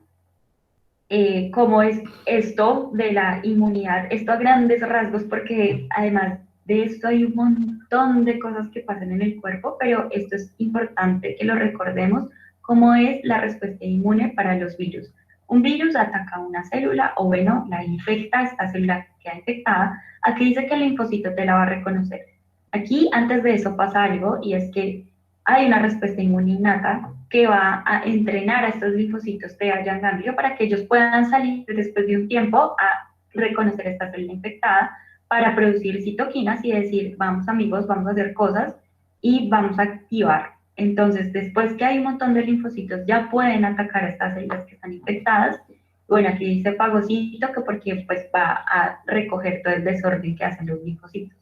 Speaker 10: cómo es esto de la inmunidad, esto a grandes rasgos, porque además de esto hay un montón de cosas que pasan en el cuerpo, pero esto es importante que lo recordemos, cómo es la respuesta inmune para los virus. Un virus ataca una célula, o bueno, la infecta, esta célula que queda infectada, aquí dice que el linfocito te la va a reconocer. Aquí, antes de eso, pasa algo, y es que hay una respuesta inmune innata que va a entrenar a estos linfocitos de allan ganglio para que ellos puedan salir después de un tiempo a reconocer esta célula infectada para producir citoquinas y decir, vamos amigos, vamos a hacer cosas y vamos a activar. Entonces, después que hay un montón de linfocitos, ya pueden atacar a estas células que están infectadas. Bueno, aquí dice fagocito, que porque pues va a recoger todo el desorden que hacen los linfocitos.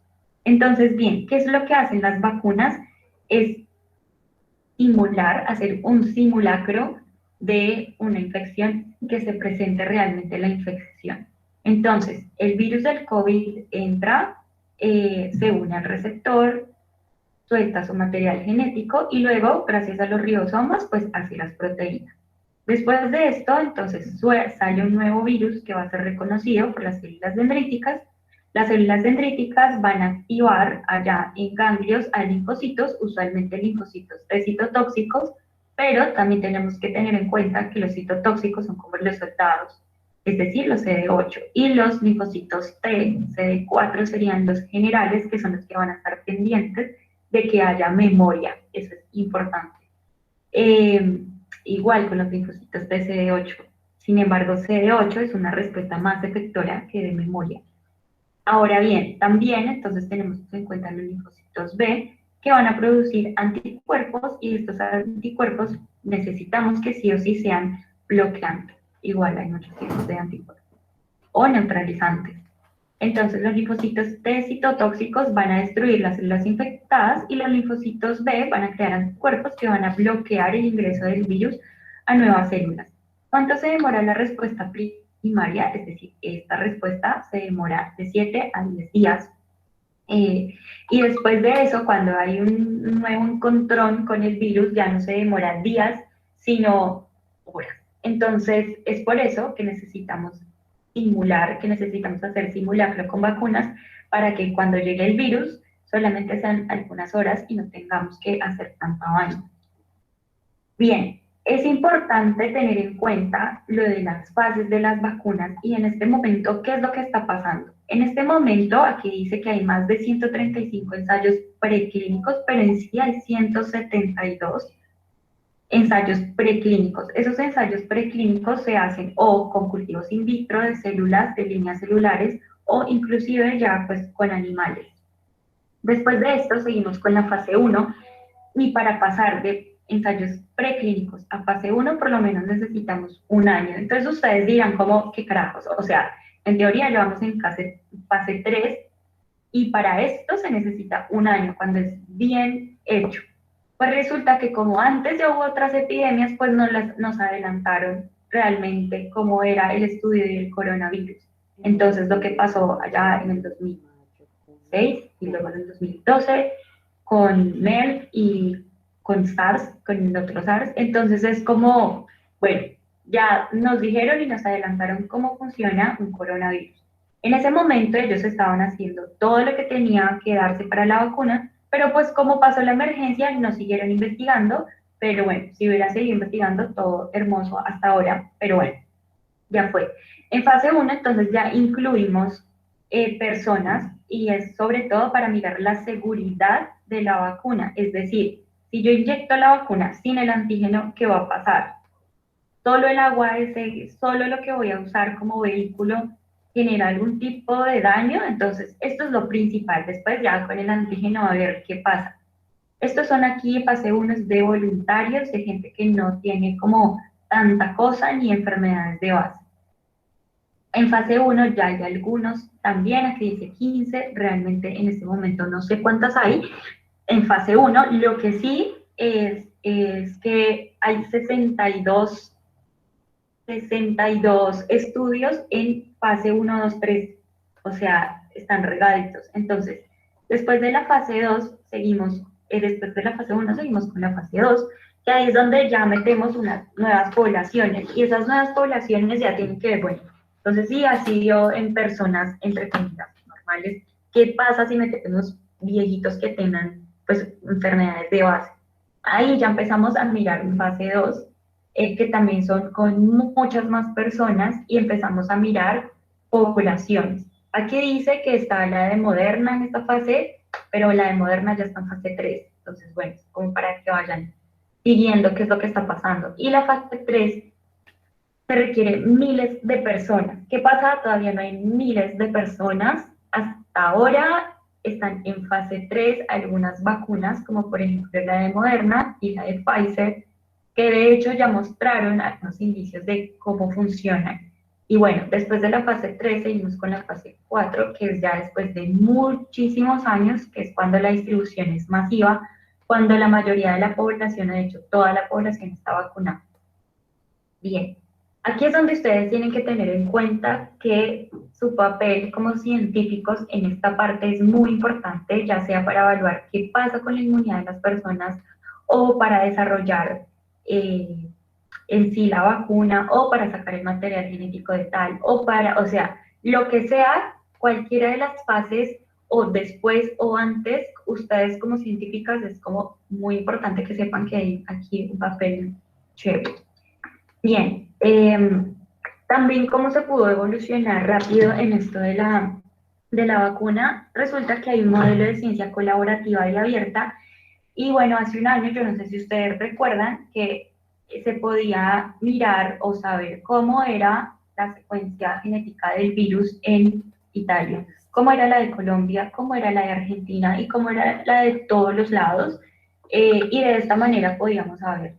Speaker 10: Entonces, bien, ¿qué es lo que hacen las vacunas? Es simular, hacer un simulacro de una infección que se presente realmente la infección. Entonces, el virus del COVID entra, se une al receptor, suelta su material genético y luego, gracias a los ribosomas, pues hace las proteínas. Después de esto, entonces sale un nuevo virus que va a ser reconocido por las células dendríticas. Las células dendríticas van a activar allá en ganglios a linfocitos, usualmente linfocitos T citotóxicos, pero también tenemos que tener en cuenta que los citotóxicos son como los soldados, es decir, los CD8, y los linfocitos T, CD4 serían los generales, que son los que van a estar pendientes de que haya memoria, eso es importante. Igual con los linfocitos T CD8, sin embargo, CD8 es una respuesta más efectora que de memoria. Ahora bien, también entonces tenemos en cuenta los linfocitos B, que van a producir anticuerpos, y estos anticuerpos necesitamos que sí o sí sean bloqueantes. Igual hay muchos tipos de anticuerpos, o neutralizantes. Entonces los linfocitos T citotóxicos van a destruir las células infectadas y los linfocitos B van a crear anticuerpos que van a bloquear el ingreso del virus a nuevas células. ¿Cuánto se demora la respuesta primaria? Es decir, esta respuesta se demora de 7 a 10 días. Y después de eso, cuando hay un nuevo encontrón con el virus, ya no se demora días, sino horas. Entonces, es por eso que necesitamos hacer simulacro con vacunas para que cuando llegue el virus solamente sean algunas horas y no tengamos que hacer tanta vaina. Bien, es importante tener en cuenta lo de las fases de las vacunas y en este momento, ¿qué es lo que está pasando? En este momento, aquí dice que hay más de 135 ensayos preclínicos, pero en sí hay 172 ensayos preclínicos. Esos ensayos preclínicos se hacen o con cultivos in vitro de células, de líneas celulares, o inclusive ya pues con animales. Después de esto seguimos con la fase 1, y para pasar de ensayos preclínicos a fase 1 por lo menos necesitamos un año. Entonces ustedes dirán como, ¿qué carajos? O sea, en teoría ya vamos en fase 3, y para esto se necesita un año, cuando es bien hecho. Pues resulta que como antes ya hubo otras epidemias, pues nos adelantaron realmente cómo era el estudio del coronavirus. Entonces lo que pasó allá en el 2006 y luego en el 2012 con MERS y con SARS, con el otro SARS, entonces es como, bueno, ya nos dijeron y nos adelantaron cómo funciona un coronavirus. En ese momento ellos estaban haciendo todo lo que tenía que darse para la vacuna, pero pues como pasó la emergencia, no siguieron investigando, pero bueno, si hubiera seguido investigando, todo hermoso hasta ahora, pero bueno, ya fue. En fase 1, entonces ya incluimos personas, y es sobre todo para mirar la seguridad de la vacuna, es decir, si yo inyecto la vacuna sin el antígeno, ¿qué va a pasar? Solo el agua solo lo que voy a usar como vehículo genera algún tipo de daño, entonces esto es lo principal. Después ya con el antígeno a ver qué pasa. Estos son aquí fase 1 de voluntarios, de gente que no tiene como tanta cosa ni enfermedades de base. En fase 1 ya hay algunos también, aquí dice 15, realmente en este momento no sé cuántas hay. En fase 1 lo que sí es que hay 62 estudios en fase 1, 2, 3, o sea, están regaditos. Entonces, después de la fase 2, después de la fase 1, seguimos con la fase 2, que ahí es donde ya metemos unas nuevas poblaciones, y esas nuevas poblaciones ya tienen que ver, bueno, entonces sí, así dio en personas, entre comillas, normales, ¿qué pasa si metemos viejitos que tengan, pues, enfermedades de base? Ahí ya empezamos a mirar en fase 2, que también son con muchas más personas, y empezamos a mirar poblaciones. Aquí dice que está la de Moderna en esta fase, pero la de Moderna ya está en fase 3, entonces bueno, como para que vayan siguiendo qué es lo que está pasando. Y la fase 3 se requiere miles de personas. ¿Qué pasa? Todavía no hay miles de personas. Hasta ahora están en fase 3 algunas vacunas, como por ejemplo la de Moderna y la de Pfizer, que de hecho ya mostraron algunos indicios de cómo funcionan. Y bueno, después de la fase 3 seguimos con la fase 4, que es ya después de muchísimos años, que es cuando la distribución es masiva, cuando la mayoría de la población, de hecho toda la población está vacunada. Bien, aquí es donde ustedes tienen que tener en cuenta que su papel como científicos en esta parte es muy importante, ya sea para evaluar qué pasa con la inmunidad de las personas o para desarrollar en sí la vacuna o para sacar el material genético de tal o para, o sea, lo que sea, cualquiera de las fases o después o antes, ustedes como científicas es como muy importante que sepan que hay aquí un papel chévere. Bien, también cómo se pudo evolucionar rápido en esto de la vacuna, resulta que hay un modelo de ciencia colaborativa y abierta, y bueno, hace un año, yo no sé si ustedes recuerdan, que se podía mirar o saber cómo era la secuencia genética del virus en Italia, cómo era la de Colombia, cómo era la de Argentina y cómo era la de todos los lados, y de esta manera podíamos saber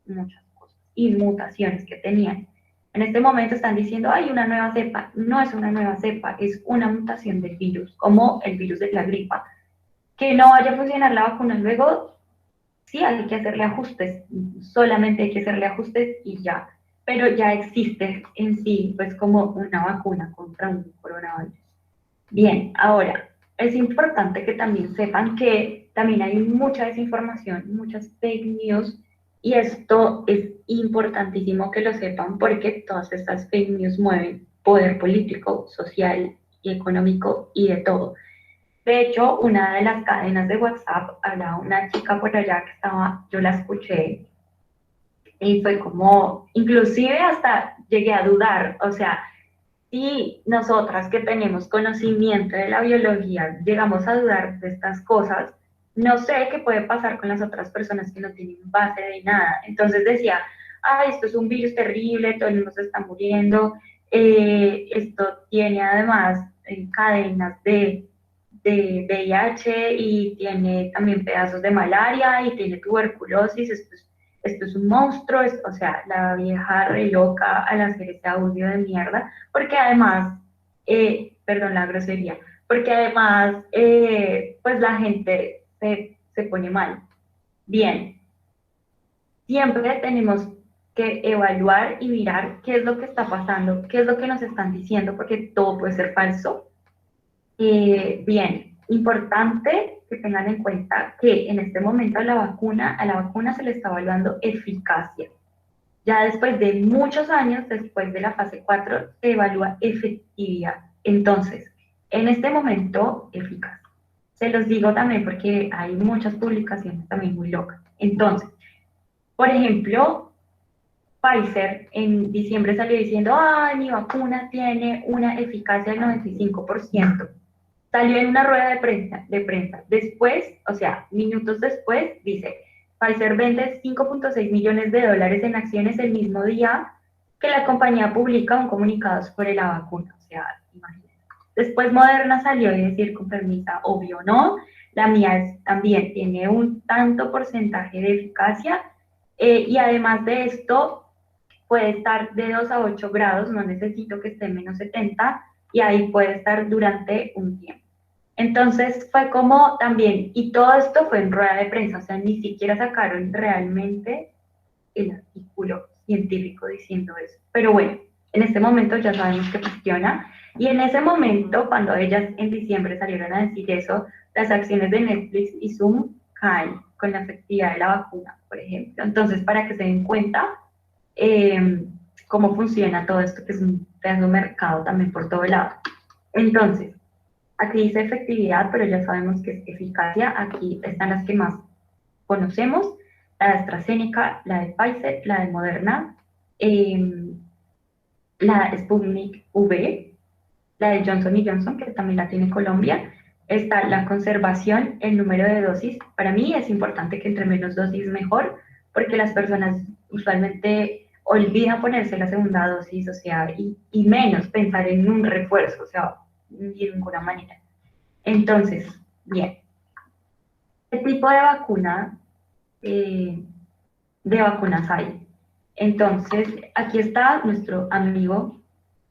Speaker 10: muchas cosas y mutaciones que tenían. En este momento están diciendo, hay una nueva cepa. No es una nueva cepa, es una mutación del virus, como el virus de la gripa. Que no vaya a funcionar la vacuna luego, sí hay que hacerle ajustes, solamente hay que hacerle ajustes y ya. Pero ya existe en sí, pues como una vacuna contra un coronavirus. Bien, ahora, es importante que también sepan que también hay mucha desinformación, muchas fake news, y esto es importantísimo que lo sepan porque todas estas fake news mueven poder político, social y económico y de todo. De hecho, una de las cadenas de WhatsApp, hablaba una chica por allá que estaba, yo la escuché, y fue como, inclusive hasta llegué a dudar, o sea, si nosotras que tenemos conocimiento de la biología llegamos a dudar de estas cosas, no sé qué puede pasar con las otras personas que no tienen base de nada. Entonces decía, ah, esto es un virus terrible, todo el mundo se está muriendo, esto tiene además cadenas de VIH y tiene también pedazos de malaria y tiene tuberculosis, esto es un monstruo, o sea, la vieja re loca al hacer ese audio de mierda, porque además, perdón la grosería, porque además, pues la gente se pone mal. Bien, siempre tenemos que evaluar y mirar qué es lo que está pasando, qué es lo que nos están diciendo, porque todo puede ser falso. Bien, importante que tengan en cuenta que en este momento a la vacuna se le está evaluando eficacia. Ya después de muchos años, después de la fase 4, se evalúa efectividad. Entonces, en este momento, eficaz. Se los digo también porque hay muchas publicaciones también muy locas. Entonces, por ejemplo, Pfizer en diciembre salió diciendo, ay, mi vacuna tiene una eficacia del 95%. Salió en una rueda de prensa. Después, o sea, minutos después, dice, Pfizer vende $5.6 millones en acciones el mismo día que la compañía publica un comunicado sobre la vacuna. O sea, imagínense. Después Moderna salió a decir con permiso, obvio no, la mía también tiene un tanto porcentaje de eficacia, y además de esto puede estar de 2 a 8 grados, no necesito que esté menos 70, y ahí puede estar durante un tiempo. Entonces fue como también, y todo esto fue en rueda de prensa, o sea, ni siquiera sacaron realmente el artículo científico diciendo eso. Pero bueno, en este momento ya sabemos que funciona, y en ese momento, cuando ellas en diciembre salieron a decir eso, las acciones de Netflix y Zoom caen con la efectividad de la vacuna, por ejemplo. Entonces, para que se den cuenta cómo funciona todo esto, que es un pedazo de mercado también por todo lado. Entonces, aquí dice efectividad, pero ya sabemos que es eficacia. Aquí están las que más conocemos, la de AstraZeneca, la de Pfizer, la de Moderna, la de Sputnik V, la de Johnson Johnson, que también la tiene Colombia. Está la conservación, el número de dosis. Para mí es importante que entre menos dosis mejor, porque las personas usualmente olvidan ponerse la segunda dosis, o sea, y menos pensar en un refuerzo, o sea, de ninguna manera. Entonces, bien, ¿qué tipo de vacuna, de vacunas hay? Entonces, aquí está nuestro amigo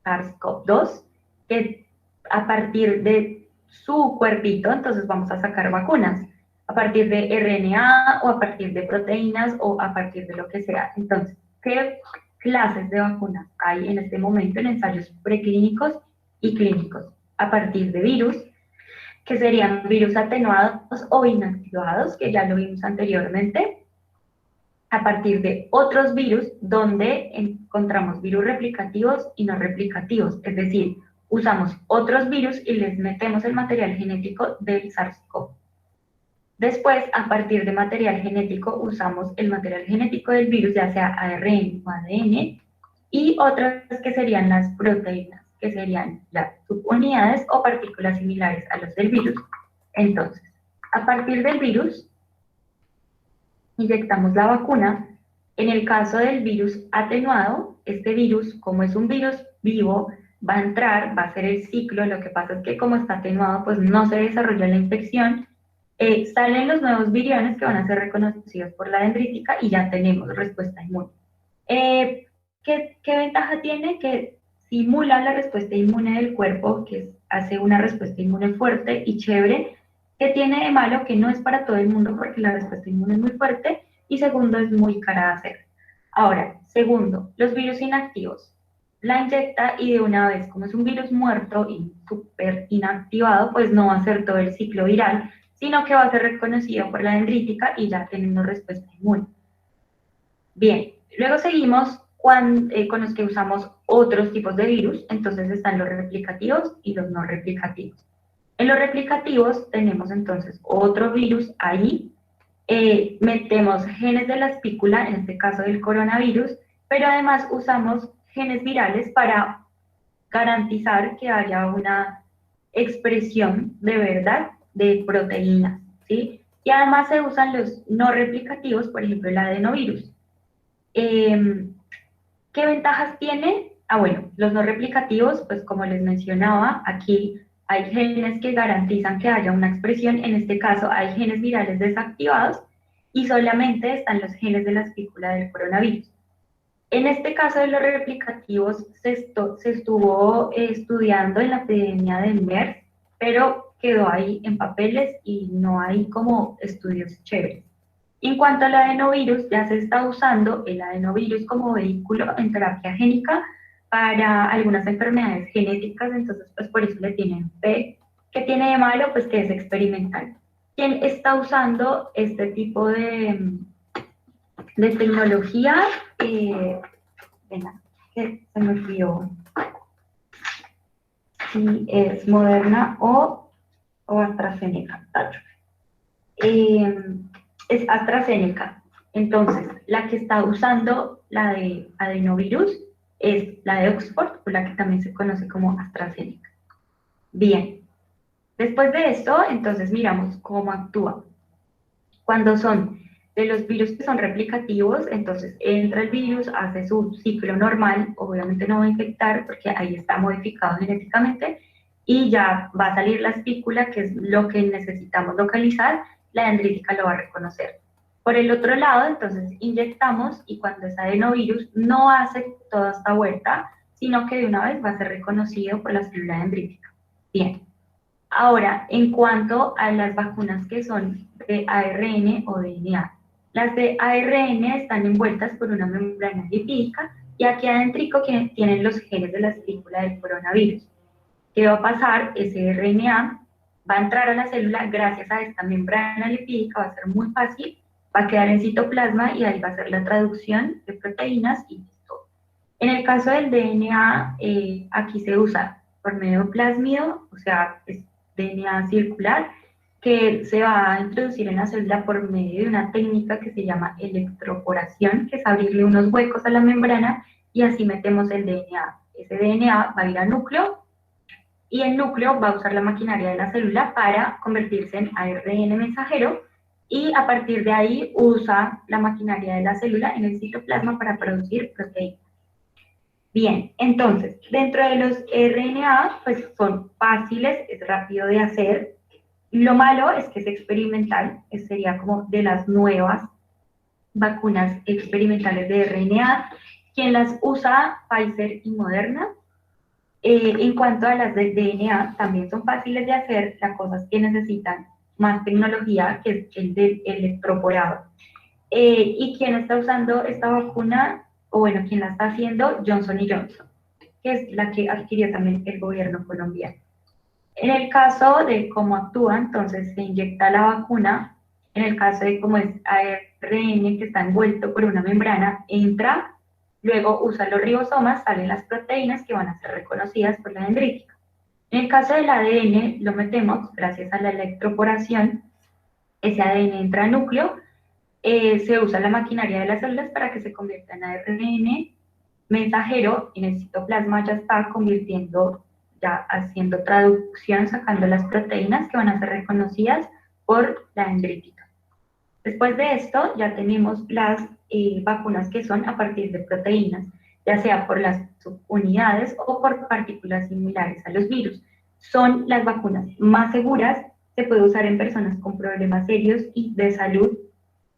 Speaker 10: SARS-CoV-2, que a partir de su cuerpito, entonces vamos a sacar vacunas, a partir de RNA o a partir de proteínas o a partir de lo que sea. Entonces, ¿qué clases de vacunas hay en este momento en ensayos preclínicos y clínicos? A partir de virus, que serían virus atenuados o inactivados, que ya lo vimos anteriormente, a partir de otros virus donde encontramos virus replicativos y no replicativos, es decir, usamos otros virus y les metemos el material genético del SARS-CoV. Después, a partir de material genético, usamos el material genético del virus, ya sea ARN o ADN, y otras que serían las proteínas, que serían las subunidades o partículas similares a los del virus. Entonces, a partir del virus, inyectamos la vacuna. En el caso del virus atenuado, este virus, como es un virus vivo, va a entrar, va a hacer el ciclo. Lo que pasa es que como está atenuado, pues no se desarrolla la infección. Salen los nuevos viriones que van a ser reconocidos por la dendrítica y ya tenemos respuesta inmune. ¿Qué ventaja tiene? Que simula la respuesta inmune del cuerpo, que hace una respuesta inmune fuerte y chévere. ¿Qué tiene de malo? Que no es para todo el mundo porque la respuesta inmune es muy fuerte, y segundo, es muy cara de hacer. Ahora, segundo, los virus inactivos. La inyecta y de una vez, como es un virus muerto y súper inactivado, pues no va a hacer todo el ciclo viral, sino que va a ser reconocido por la dendrítica y ya tenemos respuesta inmune. Bien, luego seguimos con los que usamos otros tipos de virus. Entonces están los replicativos y los no replicativos. En los replicativos tenemos entonces otro virus ahí, metemos genes de la espícula, en este caso del coronavirus, pero además usamos genes virales para garantizar que haya una expresión de verdad de proteínas, ¿sí? Y además se usan los no replicativos, por ejemplo el adenovirus. ¿Qué ventajas tiene? Bueno, los no replicativos, pues como les mencionaba, aquí hay genes que garantizan que haya una expresión. En este caso hay genes virales desactivados y solamente están los genes de la espícula del coronavirus. En este caso de los replicativos se estuvo estudiando en la epidemia del MERS, pero quedó ahí en papeles y no hay como estudios chéveres. En cuanto al adenovirus, ya se está usando el adenovirus como vehículo en terapia génica para algunas enfermedades genéticas, entonces pues por eso le tienen fe. ¿Qué tiene de malo? Pues que es experimental. ¿Quién está usando este tipo de tecnología? Venga, que se me olvidó si es Moderna o AstraZeneca. Es AstraZeneca. Entonces, la que está usando la de adenovirus es la de Oxford, o la que también se conoce como AstraZeneca. Bien, después de esto, entonces miramos cómo actúa. Cuando son de los virus que son replicativos, entonces entra el virus, hace su ciclo normal, obviamente no va a infectar porque ahí está modificado genéticamente, y ya va a salir la espícula, que es lo que necesitamos localizar, la dendrítica lo va a reconocer. Por el otro lado, entonces inyectamos, y cuando es adenovirus no hace toda esta vuelta, sino que de una vez va a ser reconocido por la célula dendrítica. Bien. Ahora, en cuanto a las vacunas que son de ARN o DNA, las de ARN están envueltas por una membrana lipídica y aquí adentro tienen los genes de la espícula del coronavirus. ¿Qué va a pasar? Ese RNA va a entrar a la célula gracias a esta membrana lipídica, va a ser muy fácil, va a quedar en citoplasma y ahí va a ser la traducción de proteínas y listo. En el caso del DNA, aquí se usa por medio de plásmido, o sea, es DNA circular, que se va a introducir en la célula por medio de una técnica que se llama electroporación, que es abrirle unos huecos a la membrana y así metemos el DNA. Ese DNA va a ir al núcleo y el núcleo va a usar la maquinaria de la célula para convertirse en ARN mensajero y a partir de ahí usa la maquinaria de la célula en el citoplasma para producir proteínas. Bien, entonces, dentro de los RNA, pues son fáciles, es rápido de hacer. Lo malo es que es experimental, sería como de las nuevas vacunas experimentales de RNA. ¿Quién las usa? Pfizer y Moderna. En cuanto a las de DNA, también son fáciles de hacer, la cosa es que necesitan más tecnología, que es el del electroporado. ¿Y quién está usando esta vacuna? O bueno, ¿quién la está haciendo? Johnson & Johnson, que es la que adquirió también el gobierno colombiano. En el caso de cómo actúa, entonces se inyecta la vacuna. En el caso de cómo es ARN, que está envuelto por una membrana, entra, luego usa los ribosomas, salen las proteínas que van a ser reconocidas por la dendrítica. En el caso del ADN, lo metemos gracias a la electroporación. Ese ADN entra al núcleo, se usa la maquinaria de las células para que se convierta en ARN mensajero, en el citoplasma ya está convirtiendo, ya haciendo traducción, sacando las proteínas que van a ser reconocidas por la dendrítica. Después de esto ya tenemos las vacunas que son a partir de proteínas, ya sea por las subunidades o por partículas similares a los virus. Son las vacunas más seguras, se puede usar en personas con problemas serios y de salud.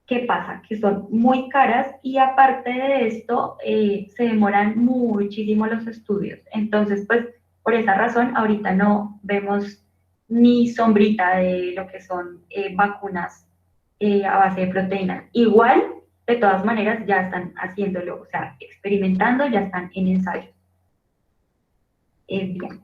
Speaker 10: ¿Qué pasa? Que son muy caras y aparte de esto se demoran muchísimo los estudios. Entonces, pues, por esa razón, ahorita no vemos ni sombrita de lo que son vacunas a base de proteínas. Igual, de todas maneras, ya están haciéndolo, o sea, experimentando, ya están en ensayo. Bien.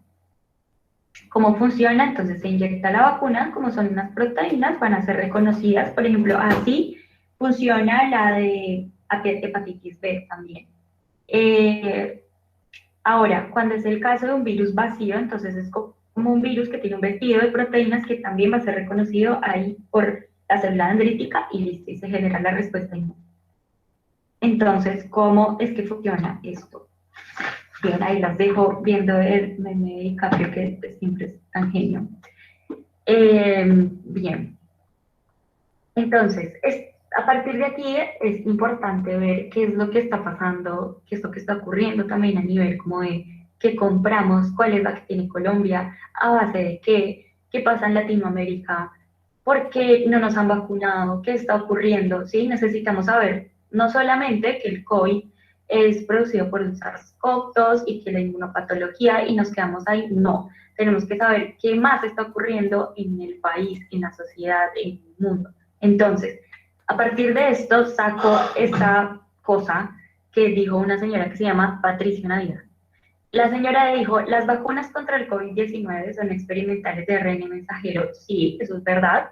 Speaker 10: ¿Cómo funciona? Entonces se inyecta la vacuna, como son unas proteínas, van a ser reconocidas, por ejemplo, así funciona la de hepatitis B también. Ahora, cuando es el caso de un virus vacío, entonces es como un virus que tiene un vestido de proteínas que también va a ser reconocido ahí por la célula dendrítica y listo, y se genera la respuesta inmune. Entonces, ¿cómo es que funciona esto? Bien, ahí las dejo viendo el meme de DiCaprio, que siempre es tan genio. Bien. Entonces, a partir de aquí es importante ver qué es lo que está pasando, qué es lo que está ocurriendo también a nivel como de qué compramos, cuál es la que tiene Colombia, a base de qué pasa en Latinoamérica, por qué no nos han vacunado, qué está ocurriendo, ¿sí? Necesitamos saber no solamente que el COVID es producido por un SARS-CoV-2 y que la inmunopatología y nos quedamos ahí, no. Tenemos que saber qué más está ocurriendo en el país, en la sociedad, en el mundo. Entonces, a partir de esto saco esta cosa que dijo una señora que se llama Patricia Navidad. La señora dijo, las vacunas contra el COVID-19 son experimentales de ARN mensajero. Sí, eso es verdad.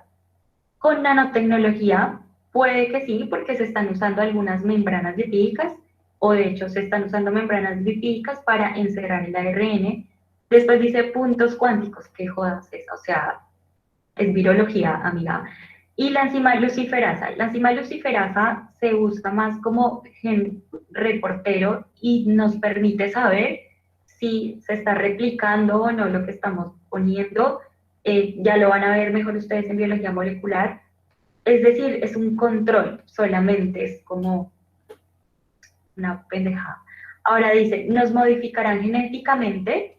Speaker 10: Con nanotecnología, puede que sí, porque se están usando algunas membranas lipídicas, o de hecho se están usando membranas lipídicas para encerrar el ARN. Después dice puntos cuánticos, qué jodas es, o sea, es virología, amiga. Y la enzima luciferasa. La enzima luciferasa se usa más como gen reportero y nos permite saber si se está replicando o no lo que estamos poniendo. Ya lo van a ver mejor ustedes en biología molecular. Es decir, es un control solamente, es como una pendejada. Ahora dice, nos modificarán genéticamente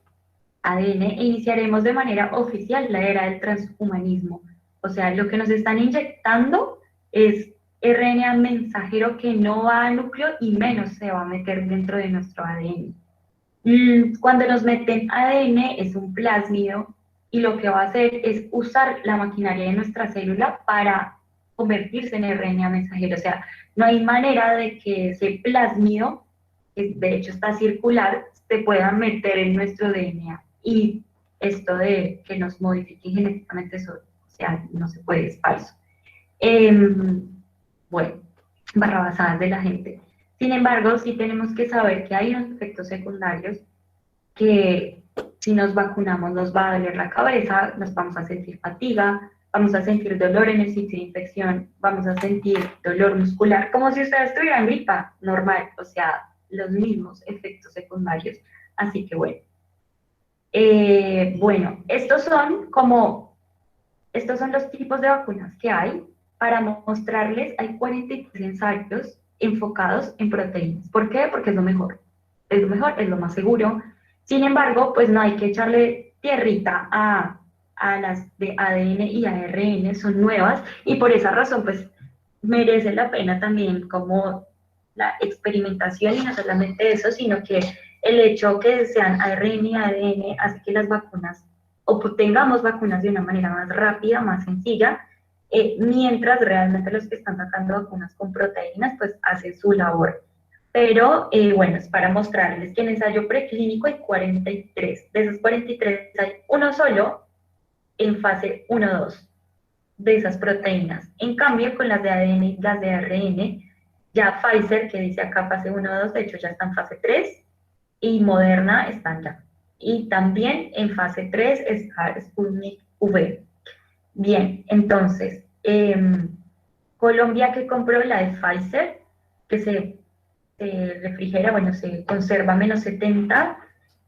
Speaker 10: ADN e iniciaremos de manera oficial la era del transhumanismo. O sea, lo que nos están inyectando es RNA mensajero que no va al núcleo y menos se va a meter dentro de nuestro ADN. Cuando nos meten ADN es un plásmido y lo que va a hacer es usar la maquinaria de nuestra célula para convertirse en RNA mensajero. O sea, no hay manera de que ese plásmido, que de hecho está circular, se pueda meter en nuestro DNA. Y esto de que nos modifiquen genéticamente eso, o sea, no se puede, es falso. Bueno, barrabasadas de la gente. Sin embargo, sí tenemos que saber que hay unos efectos secundarios que si nos vacunamos nos va a doler la cabeza, nos vamos a sentir fatiga, vamos a sentir dolor en el sitio de infección, vamos a sentir dolor muscular, como si ustedes tuvieran gripa normal, o sea, los mismos efectos secundarios. Así que bueno. Bueno, estos son los tipos de vacunas que hay. Para mostrarles, hay 43 ensayos enfocados en proteínas. ¿Por qué? Porque es lo mejor, es lo más seguro. Sin embargo, pues no hay que echarle tierrita a las de ADN y ARN, son nuevas, y por esa razón, pues, merece la pena también como la experimentación, y no solamente eso, sino que el hecho que sean ARN y ADN hace que las vacunas, o tengamos vacunas de una manera más rápida, más sencilla, mientras realmente los que están sacando vacunas con proteínas, pues hacen su labor. Pero, bueno, es para mostrarles que en ensayo preclínico hay 43. De esos 43 hay uno solo en fase 1-2 de esas proteínas. En cambio, con las de ADN y las de ARN, ya Pfizer, que dice acá fase 1-2, de hecho ya está en fase 3, y Moderna están ya. Y también en fase 3 está Sputnik V. Bien, entonces, Colombia que compró la de Pfizer, que se refrigera, bueno, se conserva a -70,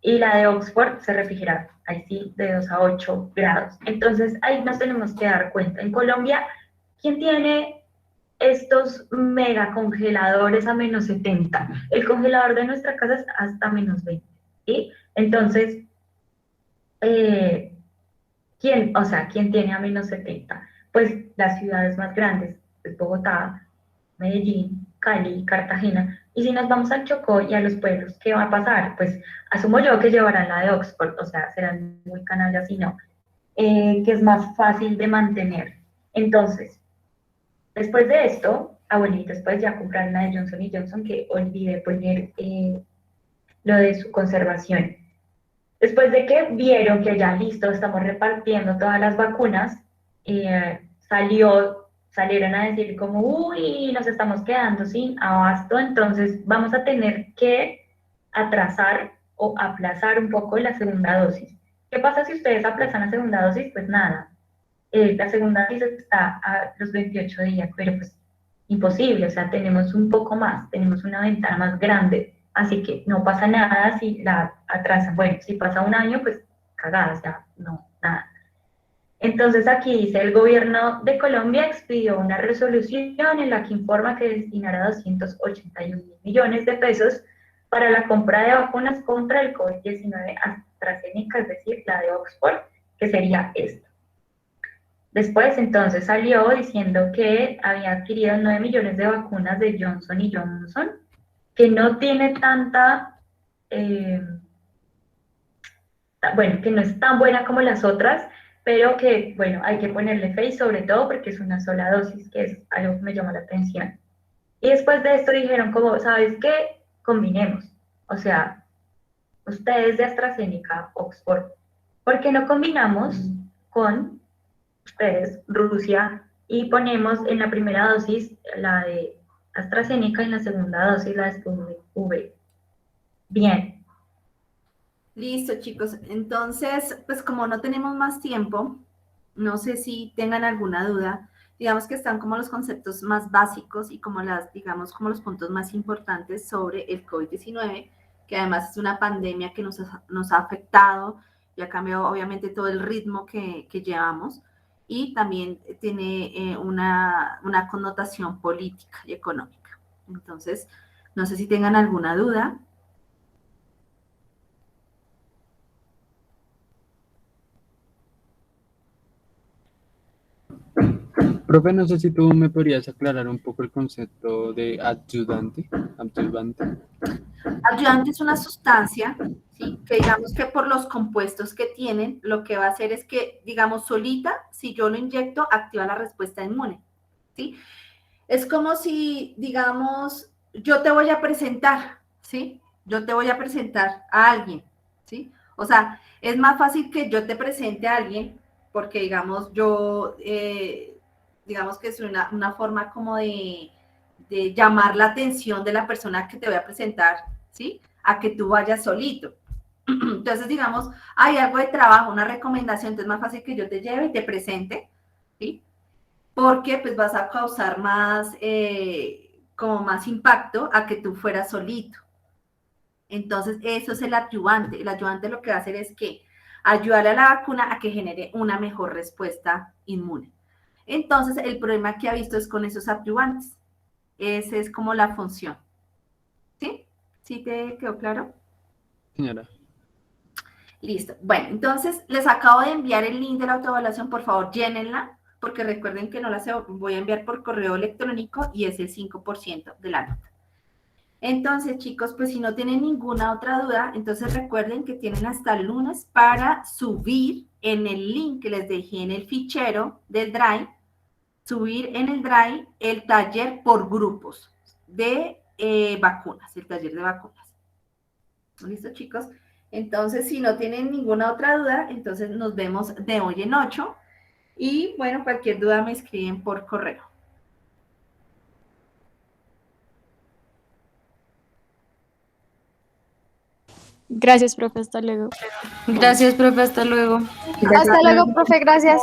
Speaker 10: y la de Oxford se refrigera, ahí sí, de 2 a 8 grados. Entonces, ahí nos tenemos que dar cuenta. En Colombia, ¿quién tiene estos mega congeladores a -70? El congelador de nuestra casa es hasta -20, ¿sí? Entonces, ¿quién tiene a -70? Pues las ciudades más grandes, pues Bogotá, Medellín, Cali, Cartagena. Y si nos vamos al Chocó y a los pueblos, ¿qué va a pasar? Pues asumo yo que llevarán la de Oxford, o sea, serán muy canallas y no, que es más fácil de mantener. Entonces, después de esto, bueno, y después ya compraron la de Johnson & Johnson, que olvidé poner lo de su conservación. Después de que vieron que ya listo, estamos repartiendo todas las vacunas, salieron a decir como, uy, nos estamos quedando sin abasto, entonces vamos a tener que atrasar o aplazar un poco la segunda dosis. ¿Qué pasa si ustedes aplazan la segunda dosis? Pues nada, la segunda dosis está a los 28 días, pero pues imposible, o sea, tenemos un poco más, tenemos una ventana más grande, así que no pasa nada si la atrasan. Bueno, si pasa un año, pues cagada, o sea, no, nada. Entonces aquí dice, el gobierno de Colombia expidió una resolución en la que informa que destinará 281 millones de pesos para la compra de vacunas contra el COVID-19 AstraZeneca, es decir, la de Oxford, que sería esta. Después entonces salió diciendo que había adquirido 9 millones de vacunas de Johnson & Johnson, que no tiene tanta, bueno, que no es tan buena como las otras, pero que, bueno, hay que ponerle fe, y sobre todo porque es una sola dosis, que es algo que me llamó la atención. Y después de esto dijeron como, ¿sabes qué? Combinemos. O sea, ustedes de AstraZeneca, Oxford, ¿por qué no combinamos con ustedes, Rusia, y ponemos en la primera dosis la de AstraZeneca y en la segunda dosis la de Sputnik V? Bien.
Speaker 1: Listo, chicos. Entonces, pues como no tenemos más tiempo, no sé si tengan alguna duda. Digamos que están como los conceptos más básicos y como digamos, como los puntos más importantes sobre el COVID-19, que además es una pandemia que nos ha afectado y ha cambiado obviamente todo el ritmo que llevamos, y también tiene una connotación política y económica. Entonces, no sé si tengan alguna duda.
Speaker 2: Profe, no sé si tú me podrías aclarar un poco el concepto de adyuvante.
Speaker 1: Adyuvante es una sustancia, ¿sí? Que digamos que por los compuestos que tienen, lo que va a hacer es que, digamos, solita, si yo lo inyecto, activa la respuesta inmune, ¿sí? Es como si, digamos, yo te voy a presentar, ¿sí? Yo te voy a presentar a alguien, ¿sí? O sea, es más fácil que yo te presente a alguien, porque, digamos, digamos que es una forma como de llamar la atención de la persona que te voy a presentar, ¿sí? A que tú vayas solito. Entonces, digamos, hay algo de trabajo, una recomendación, entonces es más fácil que yo te lleve y te presente, ¿sí? Porque pues vas a causar más, como más impacto a que tú fueras solito. Entonces, eso es el adyuvante. El adyuvante lo que va a hacer es que ayudarle a la vacuna a que genere una mejor respuesta inmune. Entonces, el problema que ha visto es con esos adyuvantes. Esa es como la función. ¿Sí? ¿Sí te quedó claro?
Speaker 2: Señora.
Speaker 1: Listo. Bueno, entonces les acabo de enviar el link de la autoevaluación. Por favor, llénenla, porque recuerden que no la voy a enviar por correo electrónico y es el 5% de la nota. Entonces, chicos, pues si no tienen ninguna otra duda, entonces recuerden que tienen hasta el lunes para subir en el link que les dejé en el fichero del Drive, subir en el Drive el taller por grupos de vacunas, el taller de vacunas. ¿Listo, chicos? Entonces, si no tienen ninguna otra duda, entonces nos vemos de hoy en 8. Y bueno, cualquier duda me escriben por correo.
Speaker 9: Gracias, profe. Hasta luego.
Speaker 4: Gracias, profe, hasta luego.
Speaker 3: Hasta luego, profe, gracias.